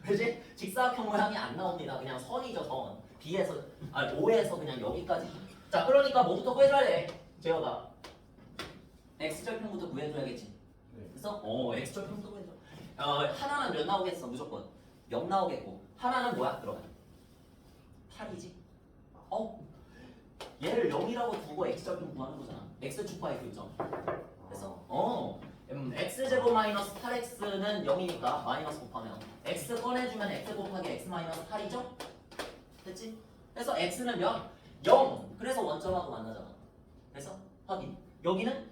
그지? 직사각형 모양이 안 나옵니다. 그냥 선이죠 선. O에서 그냥 여기까지. 자 그러니까 뭐부터 구해줘야 돼? 재혁아. X절편부터 구해줘야겠지. 그래서 X절편부터 구해줘. 하나는 몇 나오겠어 무조건? 0 나오겠고 하나는 뭐야? 들어가. 8이지. 얘를 0이라고 두고 X절편 구하는 거잖아. X축파의 교점. 그래서 X제곱 마이너스 8X는 0이니까 마이너스 곱하면 X 꺼내주면 X 곱하기 X 마이너스 8이죠? 됐지? 그래서 x는 몇? 0. 그래서 원점하고 만나잖아. 그래서 확인. 여기는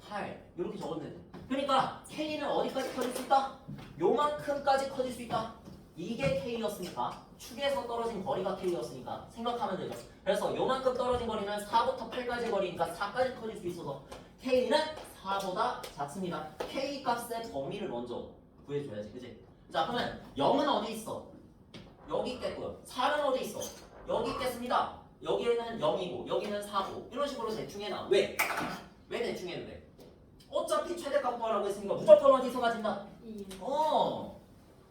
8. 이렇게 적으면 돼. 그러니까 k는 어디까지 커질 수 있다? 요만큼까지 커질 수 있다. 이게 k였으니까 축에서 떨어진 거리가 k였으니까 생각하면 되죠. 그래서 요만큼 떨어진 거리는 4부터 8까지 거리니까 4까지 커질 수 있어서 k는 4보다 작습니다. k 값의 범위를 먼저 구해줘야지, 그지? 자, 그러면 0은 어디 있어? 여기 있겠고요. 4는 어디 있어? 여기 있겠습니다. 여기에는 0이고 여기는 4고 이런 식으로 대충 해놔. 왜? 왜 대충 해도 돼? 어차피 최대값 구하라고 했으니까 무조건 어디서 가진다?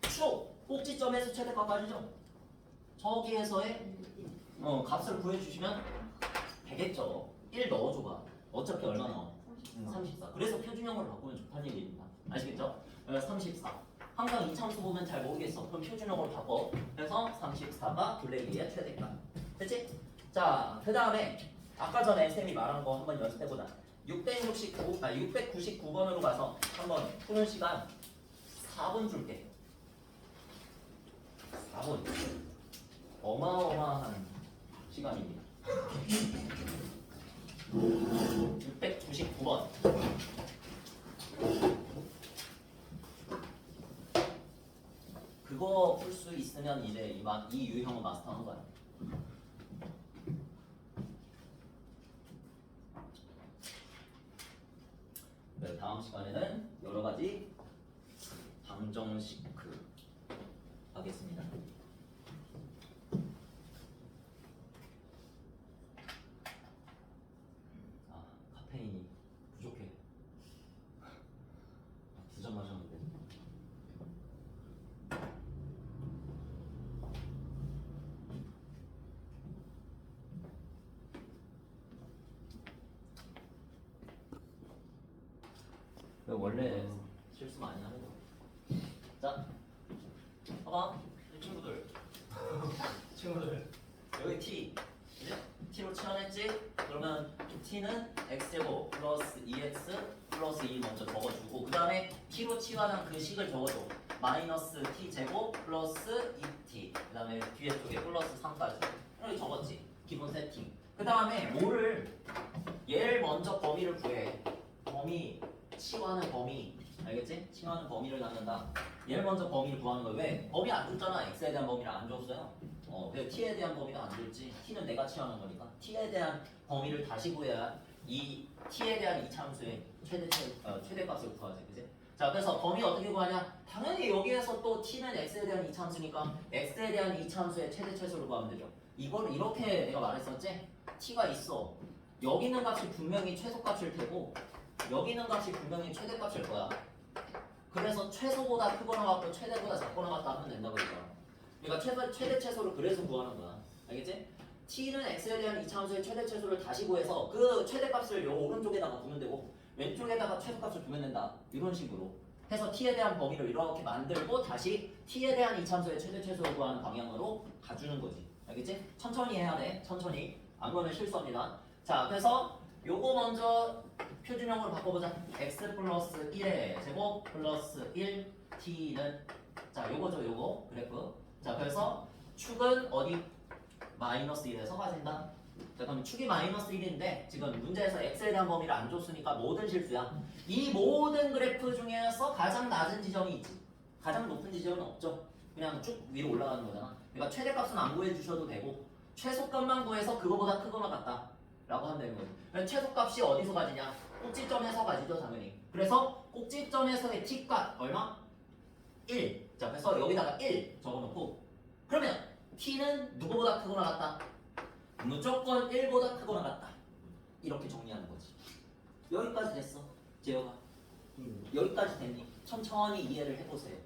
축 꼭지점에서 최대값 가지죠. 저기에서의 값을 구해주시면 되겠죠. 1 넣어줘봐. 어차피 얼마 나와? 34. 그래서 표준형으로 바꾸면 좋다는 얘기입니다. 아시겠죠? 34. 항상 이 참수 보면 잘 모르겠어. 그럼 표준형으로 바꿔. 그래서 34가 블랙이의 최대값. 됐지? 자, 그 다음에 아까 전에 쌤이 말한 거 한번 연습해보자. 699번으로 가서 한번 푸는 시간 4분 줄게. 4분. 어마어마한 시간입니다. 699번. 그거 풀 수 있으면 이제 이 유형은 마스터하는 거야. 네, 다음 시간에는 여러 가지 방정식 하겠습니다. 카페인이 부족해. 2잔 마셨는데. 원래 실수 많이 하는 거. 자, 봐봐, 이 친구들. 여기 t, 이제 t로 치환했지? 그러면 t는 x제곱 플러스 2x 플러스 2 먼저 적어주고 그 다음에 t로 치환한 그 식을 적어줘. 마이너스 t제곱 플러스 2t 그 다음에 뒤에 쪽에 플러스 3까지 이렇게 적었지. 기본 세팅. 그 다음에 얘를 먼저 범위를 구해. 범위 치환하는 범위 알겠지? 치환하는 범위를 갖는다. 얘를 먼저 범위를 구하는 거야. 왜? 범위 안 줬잖아. x에 대한 범위를 안 줬어요. 그래서 t에 대한 범위가 안 줬지. t는 내가 치환한 거니까 t에 대한 범위를 다시 구해야 이 t에 대한 이차함수의 최대값을 구하지, 그지? 자, 그래서 범위 어떻게 구하냐? 당연히 여기에서 또 t는 x에 대한 이차함수니까 x에 대한 이차함수의 최대 최소를 구하면 되죠. 이걸 이렇게 내가 말했었지? t가 있어. 여기 있는 값이 분명히 최소값일 테고 여기 있는 값이 분명히 최대값일 거야. 그래서 최소보다 크거나 같고 최대보다 작거나 같다 하면 된다고 했잖아. 그러니까 최대 최소를 그래서 구하는 거야. 알겠지? t는 x에 대한 이차함수의 최대 최소를 다시 구해서 그 최대값을 요 오른쪽에다가 두면 되고 왼쪽에다가 최소값을 두면 된다. 이런 식으로 해서 t에 대한 범위를 이렇게 만들고 다시 t에 대한 이차함수의 최대 최소를 구하는 방향으로 가주는 거지. 알겠지? 천천히 해야 돼. 천천히. 안 그러면 실수합니다. 자, 그래서 요거 먼저 표준형으로 바꿔보자. x 플러스 1의 제곱 플러스 1 t는 자 요거죠. 요거 그래프. 자, 그래서 축은 어디? 마이너스 1에서 가진다. 자, 그럼 축이 마이너스 1인데 지금 문제에서 x에 대한 범위를 안 줬으니까 모든 실수야. 이 모든 그래프 중에서 가장 낮은 지점이 있지. 가장 높은 지점은 없죠. 그냥 쭉 위로 올라가는 거잖아. 그러니까 최대값은 안 구해주셔도 되고 최소값만 구해서 그거보다 크거나 같다 라고 하면 되는 거지. 최소값이 어디서 가지냐? 꼭지점에서 가지죠, 당연히. 그래서 꼭지점에서의 t값 얼마? 1. 자, 그래서 여기다가 1 적어놓고 그러면 t는 누구보다 크거나 같다? 무조건 1보다 크거나 같다. 이렇게 정리하는 거지. 여기까지 됐어, 재혁아. 여기까지 됐니? 천천히 이해를 해보세요.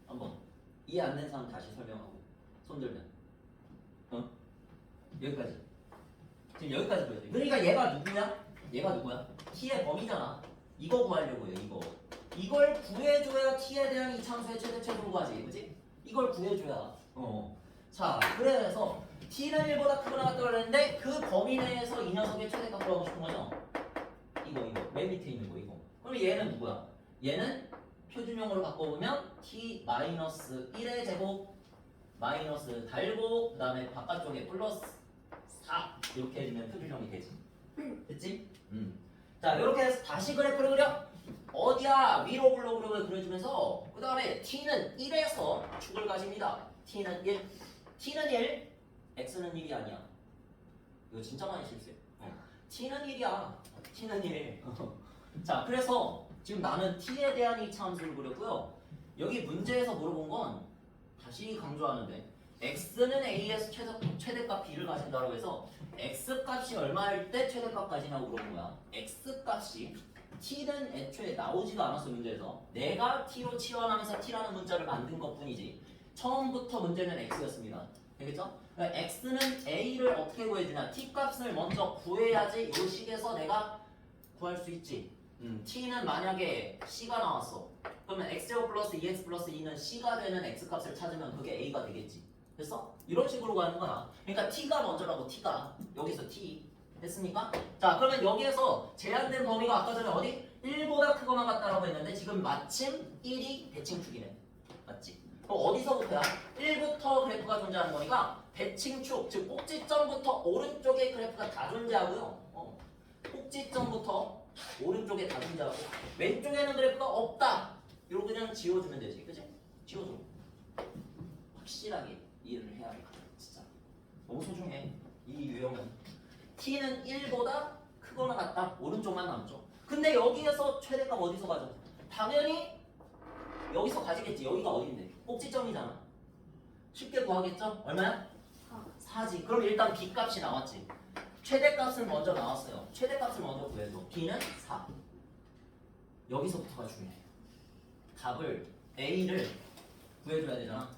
한번 이해 안 된 사람 다시 설명하고 손 들면 여기까지. 지금 여기까지 보여줘. 그러니까 얘가 누구야? 얘가 누구야? t의 범위잖아. 이거 구하려고 해요. 이걸 구해줘야 t에 대한 이차함수의 최대 최소를 구하지, 그지? 이걸 구해줘야. 자, 그래서 t는 1보다 크거나 같다고 그랬는데 그 범위 내에서 이 녀석의 최대값을 하고 싶은 거죠. 이거 맨 밑에 있는 거 이거. 그럼 얘는 누구야? 얘는 표준형으로 바꿔보면 t-1의 제곱 마이너스 달고 그 다음에 바깥쪽에 플러스 4 이렇게 해주면 표준형이 되지. 됐지? 자 이렇게 해서 다시 그래프를 그려. 어디야? 위로 블록으로 그려주면서 그 다음에 t는 1에서 축을 가집니다. t는 1, t는 1, x는 1이 아니야. 이거 진짜 많이 실수해. t는 1이야. t는 1. 자 그래서 지금 나는 t에 대한 이차함수를 그렸고요. 여기 문제에서 물어본 건 다시 강조하는데 x는 a에서 최대값 b를 가진다고 해서 x값이 얼마일 때 최대값 가지냐고 물어본 거야. x값이 t는 애초에 나오지도 않았어 문제에서. 내가 t로 치환하면서 t라는 문자를 만든 것뿐이지 처음부터 문제는 x였습니다. 되겠죠? 그러니까 x는 a를 어떻게 구해주냐. t값을 먼저 구해야지 이 식에서 내가 구할 수 있지. t는 만약에 c가 나왔어. 그러면 x제곱 플러스 2x 플러스 2는 c가 되는 x값을 찾으면 그게 a가 되겠지. 됐어? 이런 식으로 가는 거야. 그러니까 t가 먼저라고. t가 여기서 t 됐습니까? 자 그러면 여기에서 제한된 범위가 아까 전에 어디? 1보다 크거나 같다라고 했는데 지금 마침 1이 대칭축이네. 맞지? 그럼 어디서부터야? 1부터 그래프가 존재하는 거니까 대칭축 즉 꼭지점부터 오른쪽에 그래프가 다 존재하고요. 꼭지점부터 오른쪽에 다 존재하고 왼쪽에는 그래프가 없다. 이거 그냥 지워주면 되지. 그치? 지워줘. 확실하게 이해를 해야 돼. 진짜 너무 소중해. 이 유형은 t는 1보다 크거나 같다. 오른쪽만 남죠. 근데 여기에서 최대값 어디서 가져? 당연히 여기서 가지겠지. 여기가 어딘데? 꼭지점이잖아. 쉽게 구하겠죠? 얼마야? 4지. 그럼 일단 b값이 나왔지. 최대값은 먼저 나왔어요. 최대값을 먼저 구해줘. b는 4. 여기서부터가 중요해. 답을 a를 구해줘야 되잖아.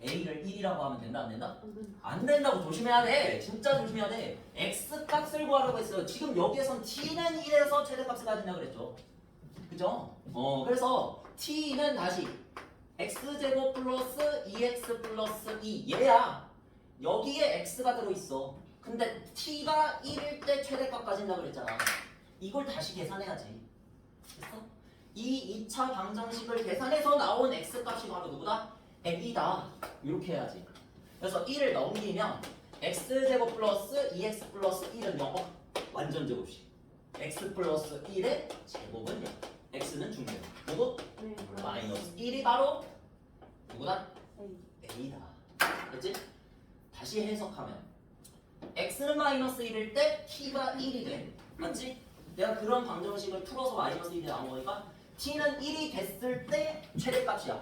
a를 1이라고 하면 된다 안 된다? 안 된다고 조심해야 돼. 진짜 조심해야 돼. x값을 구하라고 했어요. 지금 여기에선 t는 1에서 최대값을 가진다고 그랬죠. 그죠? 그래서 t는 다시 x제곱 플러스 2x 플러스 2 얘야. 여기에 x가 들어있어. 근데 t가 1일 때 최대값 가진다고 그랬잖아. 이걸 다시 계산해야지. 됐어? 이 2차 방정식을 계산해서 나온 x값이 바로 누구다? a다. 이렇게 해야지. 그래서 1을 넘기면 x제곱 플러스 2x 플러스 1은 0. 완전 제곱식. x 플러스 1의 제곱은 0. x는 중요해. 누구? 마이너스 1이 바로 누구다? a다. 됐지? 다시 해석하면 x는 마이너스 1일 때 t가 1이 돼. 맞지? 내가 그런 방정식을 풀어서 마이너스 1이 나온 거니까 t는 1이 됐을 때 최대값이야.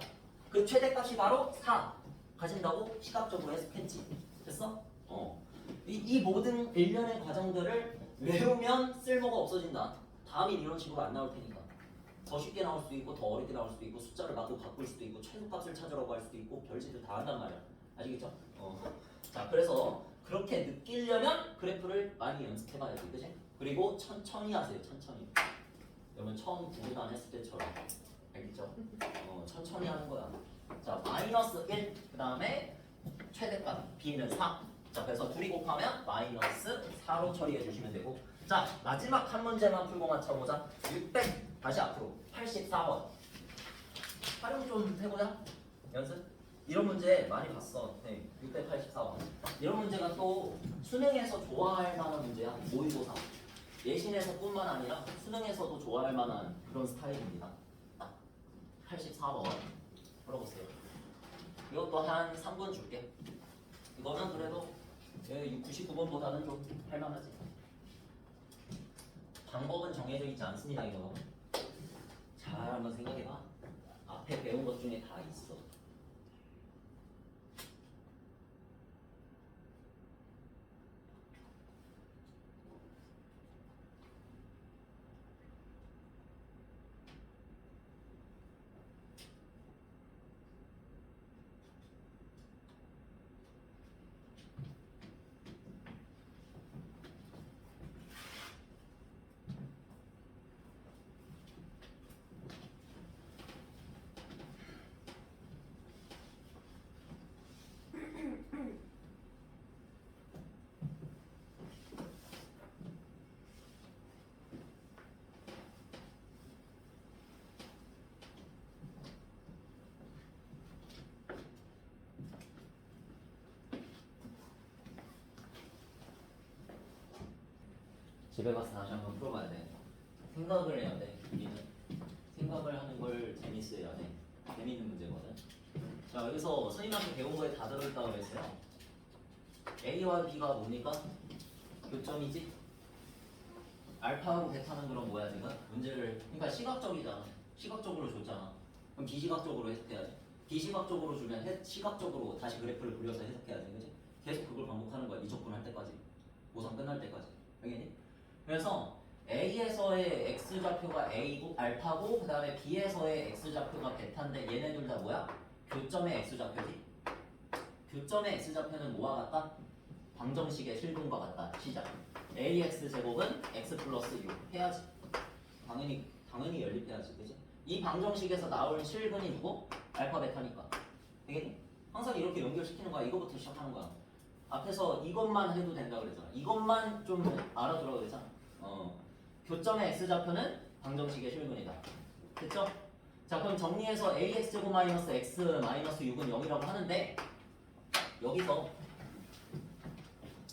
그 최대값이 바로 4 가진다고 시각적으로 해석했지. 됐어? 이 모든 일련의 과정들을 외우면 쓸모가 없어진다. 다음엔 이런 식으로 안 나올 테니까. 더 쉽게 나올 수도 있고 더 어렵게 나올 수도 있고 숫자를 마구 바꿀 수도 있고 최소값을 찾으라고 할 수도 있고 별짓을 다 한단 말이야. 아시겠죠? 자 그래서 그렇게 느끼려면 그래프를 많이 연습해봐야지. 그치? 그리고 천천히 하세요. 천천히. 여러분 처음 구분안 했을 때처럼. 알겠죠? 천천히 하는 거야. 자 마이너스 1 그 다음에 최대값 b는 4. 자 그래서 둘이 곱하면 마이너스 4로 처리해 주시면 되고. 자 마지막 한 문제만 풀고 맞춰보자. 600 다시 앞으로 84번 활용 좀 해보자. 연습. 이런 문제 많이 봤어. 네, 684번. 이런 문제가 또 수능에서 좋아할 만한 문제야. 모의고사. 예신에서뿐만 아니라 수능에서도 좋아할 만한 그런 스타일입니다. 84번 풀어보세요. 이것도 한 3분 줄게. 이거는 그래도 99번보다는 좀 할만하지. 방법은 정해져 있지 않습니다. 이거 잘 한번 생각해봐. 앞에 배운 것 중에 다 있어. 집에 가서 다시 한번 풀어봐야 돼. 생각을 해야 돼. 우리는 생각을 하는 걸 재밌어야 돼. 재밌는 문제거든. 자, 여기서 선생님한테 배운 거에 다 들어있다고 그랬어요. A와 B가 뭡니까? 교점이지? 알파하고 베타는 그럼 뭐야 지금? 문제를 그러니까 시각적이잖아. 시각적으로 줬잖아. 그럼 비시각적으로 해석해야지. 비시각적으로 주면 시각적으로 다시 그래프를 그려서 해석해야지. 그지? 계속 그걸 반복하는 거야. 이적분 할 때까지. 고3 끝날 때까지. 알겠니? 그래서 A에서의 X좌표가 A고 알파고 그 다음에 B에서의 X좌표가 베타인데 얘네 둘 다 뭐야? 교점의 X좌표지? 교점의 X좌표는 뭐와 같다? 방정식의 실분과 같다. 시작. AX 제곱은 X 플러스 6 해야지. 당연히 연립해야지. 그지? 이 방정식에서 나올 실근이 누구? 알파 베타니까. 되겠니? 항상 이렇게 연결시키는 거야. 이거부터 시작하는 거야. 앞에서 이것만 해도 된다 그랬잖아. 이것만 좀 알아두라고 그랬잖아. 교점의 X좌표는 방정식의 실근이다. 됐죠? 자, 그럼 정리해서 AX 제곱 마이너스 X 마이너스 6은 0이라고 하는데 여기서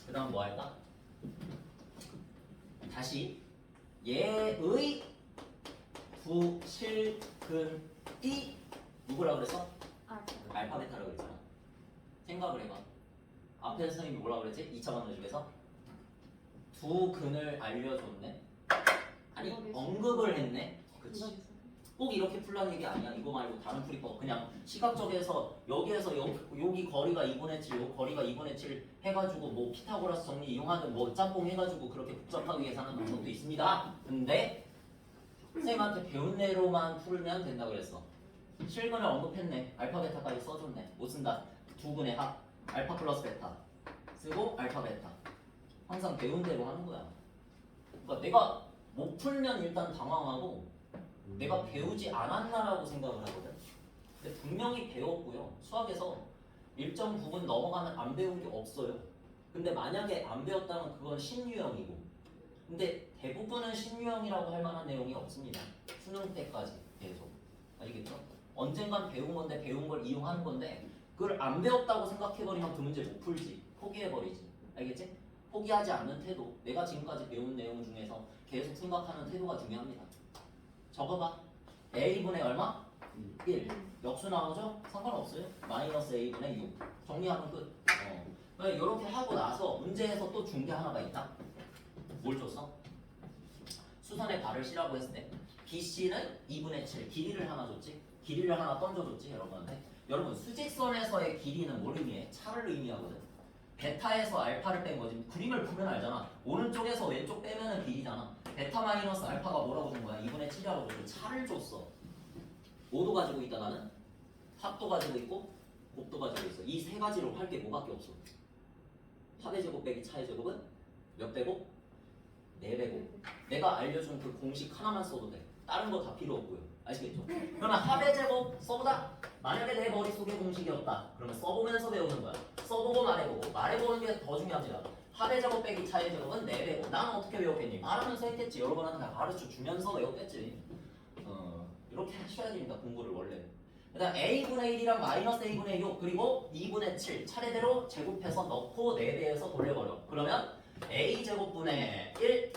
그 다음 뭐 할까? 다시 얘의 부실근이 누구라고 그랬어? 알파 베타라고 그랬잖아. 생각을 해봐. 앞에 선생님이 뭐라고 그랬지? 2차 방정식에서 두 근을 알려줬네. 아니 언급을 했네. 그치? 꼭 이렇게 풀라는 얘기 아니야. 이거 말고 다른 풀이법 그냥 시각적에서 여기에서 여기 거리가 2분의 7, 요 거리가 2분의 7 해가지고 뭐 피타고라스 정리 이용하는 뭐 짬뽕 해가지고 그렇게 복잡하게 계산하는 방법도 있습니다. 근데 선생님한테 배운 대로만 풀면 된다고 그랬어. 실근을 언급했네. 알파 베타까지 써줬네. 못 쓴다. 두 근의 합 알파 플러스 베타 쓰고 알파 베타 항상 배운 대로 하는 거야. 그러니까 내가 못 풀면 일단 당황하고 내가 배우지 않았나라고 생각을 하거든. 근데 분명히 배웠고요. 수학에서 일정 부분 넘어가면 안 배운 게 없어요. 근데 만약에 안 배웠다면 그건 신유형이고 근데 대부분은 신유형이라고 할 만한 내용이 없습니다. 수능 때까지 계속. 아시겠죠? 언젠간 배운 건데 배운 걸 이용하는 건데 그걸 안 배웠다고 생각해버리면 그 문제 못 풀지. 포기해버리지. 알겠지? 포기하지 않는 태도. 내가 지금까지 배운 내용 중에서 계속 생각하는 태도가 중요합니다. 적어봐. A분의 얼마? 1. 역수 나오죠? 상관없어요. 마이너스 A분의 6. 정리하면 끝. 이렇게 하고 나서 문제에서 또 준 게 하나가 있다. 뭘 줬어? 수선에 발을 씨라고 했을 때 BC는 2분의 7. 길이를 하나 줬지? 길이를 하나 던져줬지 여러분한테. 여러분 수직선에서의 길이는 뭘 의미해? 차를 의미하거든. 베타에서 알파를 뺀 거지. 그림을 보면 알잖아. 오른쪽에서 왼쪽 빼면은 길이잖아. 베타 마이너스 알파가 뭐라고 준 거야? 2분의 7이라고 줬고 차를 줬어. 5도 가지고 있다 나는. 합도 가지고 있고 곱도 가지고 있어. 이 세 가지로 할 게 뭐밖에 없어. 합의 제곱 빼기 차의 제곱은 몇 배곱? 4배곱. 내가 알려준 그 공식 하나만 써도 돼. 다른 거 다 필요 없고요. 아시겠죠? 그러면 합의 제곱 써보자. 만약에 내 머릿속에 공식이 없다. 그러면 써보면서 배우는 거야. 써보고 말해보고. 말해보는 게 더 중요합니다. 합의 제곱 빼기 차의 제곱은 4배곱. 나는 어떻게 외웠겠니? 말하면서 했겠지. 여러분한테 다 가르쳐주면서 외웠겠지. 이렇게 하셔야 됩니다. 공부를 원래. 그다음 A분의 1이랑 마이너스 A분의 6 그리고 2분의 7 차례대로 제곱해서 넣고 4배에서 돌려버려. 그러면 A제곱분의 1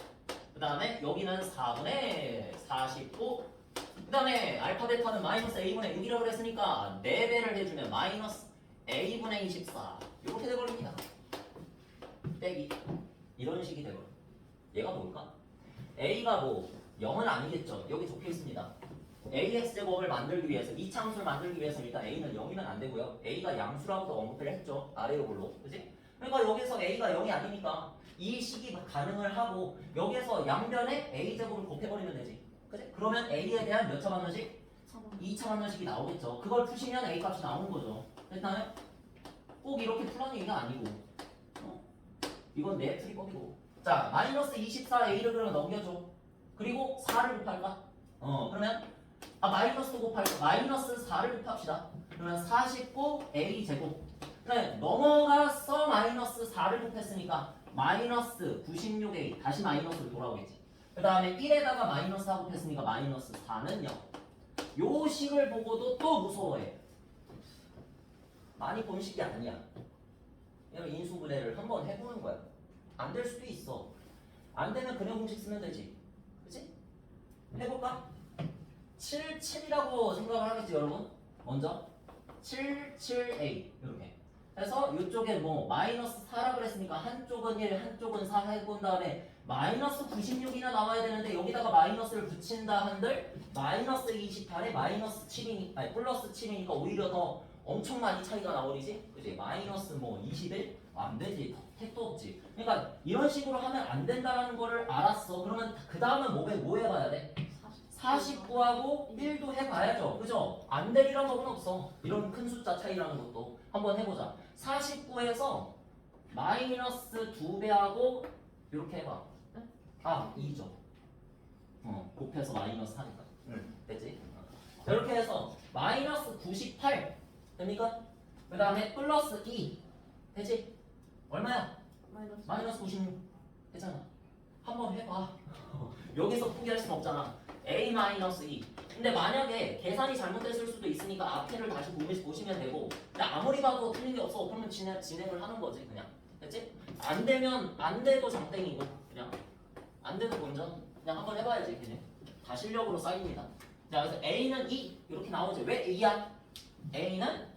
그 다음에 여기는 4분의 49 그 다음에 알파 베타는 마이너스 A분의 6이라고 그랬으니까 4배를 해주면 마이너스 A분의 24 이렇게 돼버립니다. 빼기 이런 식이 돼버려. 얘가 뭘까? A가 뭐 0은 아니겠죠. 여기 적혀있습니다. AX제곱을 만들기 위해서 이차함수를 만들기 위해서 일단 A는 0이면 안 되고요. A가 양수라고도 언급을 했죠. 아래로 볼로. 그치? 그러니까 여기서 A가 0이 아니니까 이 식이 가능을 하고 여기에서 양변에 A제곱을 곱해버리면 되지. 그치? 그러면 A에 대한 몇 차 방정식? 2차 방정식이 나오겠죠. 그걸 푸시면 A 값이 나오는 거죠. 됐나요? 꼭 이렇게 풀라는 얘기가 아니고 이건 내 풀이법이고. 자, 마이너스 24A를 그러면 넘겨줘. 그리고 4를 곱할까? 그러면 마이너스 곱할까? 마이너스 4를 곱합시다. 그러면 49A 제곱. 그래, 넘어가서 마이너스 4를 곱했으니까 마이너스 96A 다시 마이너스로 돌아오겠지. 그 다음에 1에다가 마이너스 4 곱했으니까 마이너스 4는 0. 요 식을 보고도 또 무서워해. 많이 본 식이 아니야. 인수분해를 한번 해보는 거야. 안 될 수도 있어. 안 되면 그냥 공식 쓰면 되지. 그치? 해볼까? 7, 7이라고 생각을 하겠지 여러분? 먼저 7, 7A 이렇게 해서 이쪽에 뭐 마이너스 4라 그랬으니까 한쪽은 1, 한쪽은 4 해본 다음에 마이너스 96이나 나와야 되는데 여기다가 마이너스를 붙인다 한들 마이너스 28에 마이너스 7이니까 아니 플러스 7이니까 오히려 더 엄청 많이 차이가 나버리지? 그지? 마이너스 뭐 21? 안 되지. 택도 없지. 그러니까 이런 식으로 하면 안 된다는 거를 알았어. 그러면 그 다음은 뭐 해봐야 돼? 49하고 1도 해봐야죠. 그죠? 안 되리란 법은 없어. 이런 큰 숫자 차이라는 것도 한번 해보자. 49에서 마이너스 2배하고 이렇게 해봐. 아 2죠. 곱해서 마이너스 하니까. 됐지? 이렇게 해서 마이너스 98 됩니까? 그 다음에 플러스 2 되지? 얼마야? 마이너스 96 되잖아. 한번 해봐. 여기서 포기할 순 없잖아. A-2 근데 만약에 계산이 잘못됐을 수도 있으니까 앞에를 다시 보시면 되고 근데 아무리 봐도 틀린 게 없어. 그러면 진행을 하는 거지 그냥. 됐지? 안 되면 안 돼도 장땡이고 그냥 안 돼도 본전 그냥 한번 해봐야지 그냥. 다 실력으로 쌓입니다. 자 그래서 A는 2 이렇게 나오지. 왜 2야? A는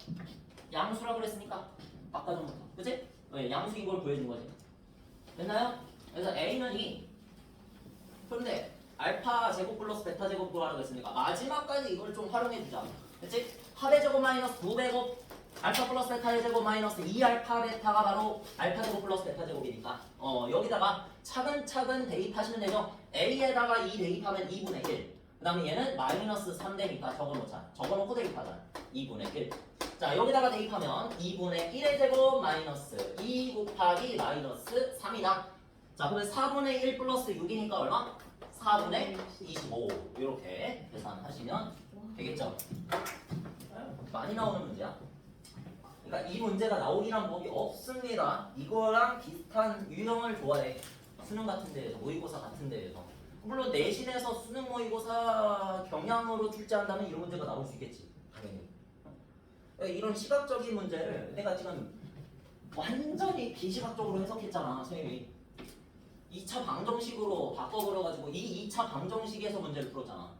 양수라 그랬으니까 아까 전부터 그치? 양수인 걸 보여준 거지. 됐나요? 그래서 A는 2 그런데 알파 제곱 플러스 베타 제곱 구하라고 했으니까 마지막까지 이걸 좀 활용해 주자. 그치? 합의 제곱 마이너스 9배곱 알파 플러스 베타의 제곱 마이너스 2알파 베타가 바로 알파 제곱 플러스 베타 제곱이니까 여기다가 차근차근 대입하시면 되죠. A에다가 2 대입하면 2분의 1. 그 다음에 얘는 마이너스 3대니까 적어놓자. 적어놓고 대입하자. 2분의 1. 자 여기다가 대입하면 2분의 1의 제곱 마이너스 2 곱하기 마이너스 3이다. 자 그러면 4분의 1 플러스 6이니까 얼마? 4분의 25 이렇게 계산하시면 되겠죠. 많이 나오는 문제야. 그러니까 이 문제가 나오기란 법이 없습니다. 이거랑 비슷한 유형을 좋아해. 수능 같은 데에서 모의고사 같은 데에서 물론 내신에서 수능 모의고사 경향으로 출제한다면 이런 문제가 나올 수 있겠지. 당연히. 이런 시각적인 문제를 내가 지금 완전히 비시각적으로 해석했잖아 선생님이. 2차 방정식으로 바꿔버려가지고 이 2차 방정식에서 문제를 풀었잖아.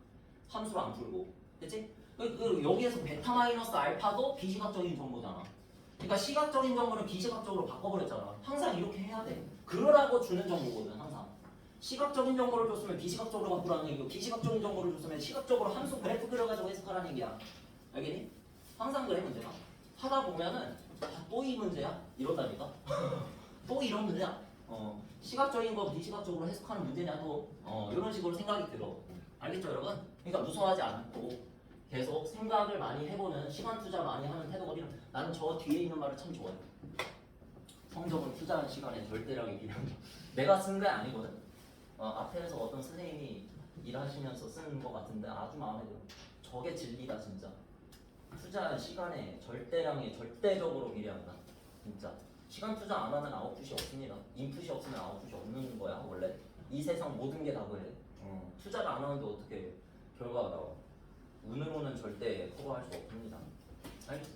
함수로 안 풀고. 그치? 여기에서 베타 마이너스 알파도 비시각적인 정보잖아. 그러니까 시각적인 정보를 비시각적으로 바꿔버렸잖아. 항상 이렇게 해야 돼. 그러라고 주는 정보거든 항상. 시각적인 정보를 줬으면 비시각적으로 바꾸라는 얘기고 비시각적인 정보를 줬으면 시각적으로 함수 그래프 그려가지고 해석하라는 얘기야. 알겠니? 항상 그래 문제가. 하다 보면은 또 이 문제야? 이런다니까? 또 이런 문제야? 시각적인 거 비시각적으로 해석하는 문제냐 또 이런 식으로 생각이 들어. 알겠죠 여러분? 그러니까 무서워하지 않고 계속 생각을 많이 해보는 시간 투자 많이 하는 태도거리는 나는 저 뒤에 있는 말을 참 좋아해. 성적은 투자한 시간에 절대량이 필요한 내가 쓴 게 아니거든. 앞에서 어떤 선생님이 일하시면서 쓰는 것 같은데 아주 마음에 들어. 저게 진리다 진짜. 투자한 시간에 절대량이 절대적으로 비례한다. 진짜. 시간 투자 안 하면 아웃풋이 없습니다. 인풋이 없으면 아웃풋이 없는 거야 원래. 이 세상 모든 게 다 그래. 투자를 안 하는데 어떻게 결과가 나와. 운으로는 절대 커버할 수 없습니다. 알겠어?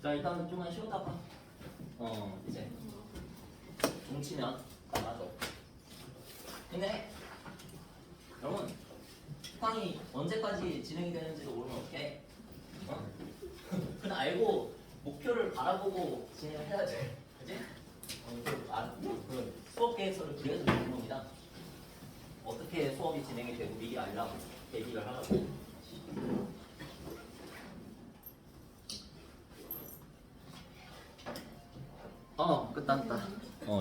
자 일단 좀만 쉬었다가 이제 종치면 맞아. 근데 여러분 특강이 언제까지 진행이 되는지도 모르면 어떡해? 그냥 알고 목표를 바라보고 진행을 해야지. 그치? 그 수업 계획서를 그려서 내는 겁니다. 어떻게 수업이 진행이 되고 미리 알라고 대비를 하라고. 끝났다.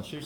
쉴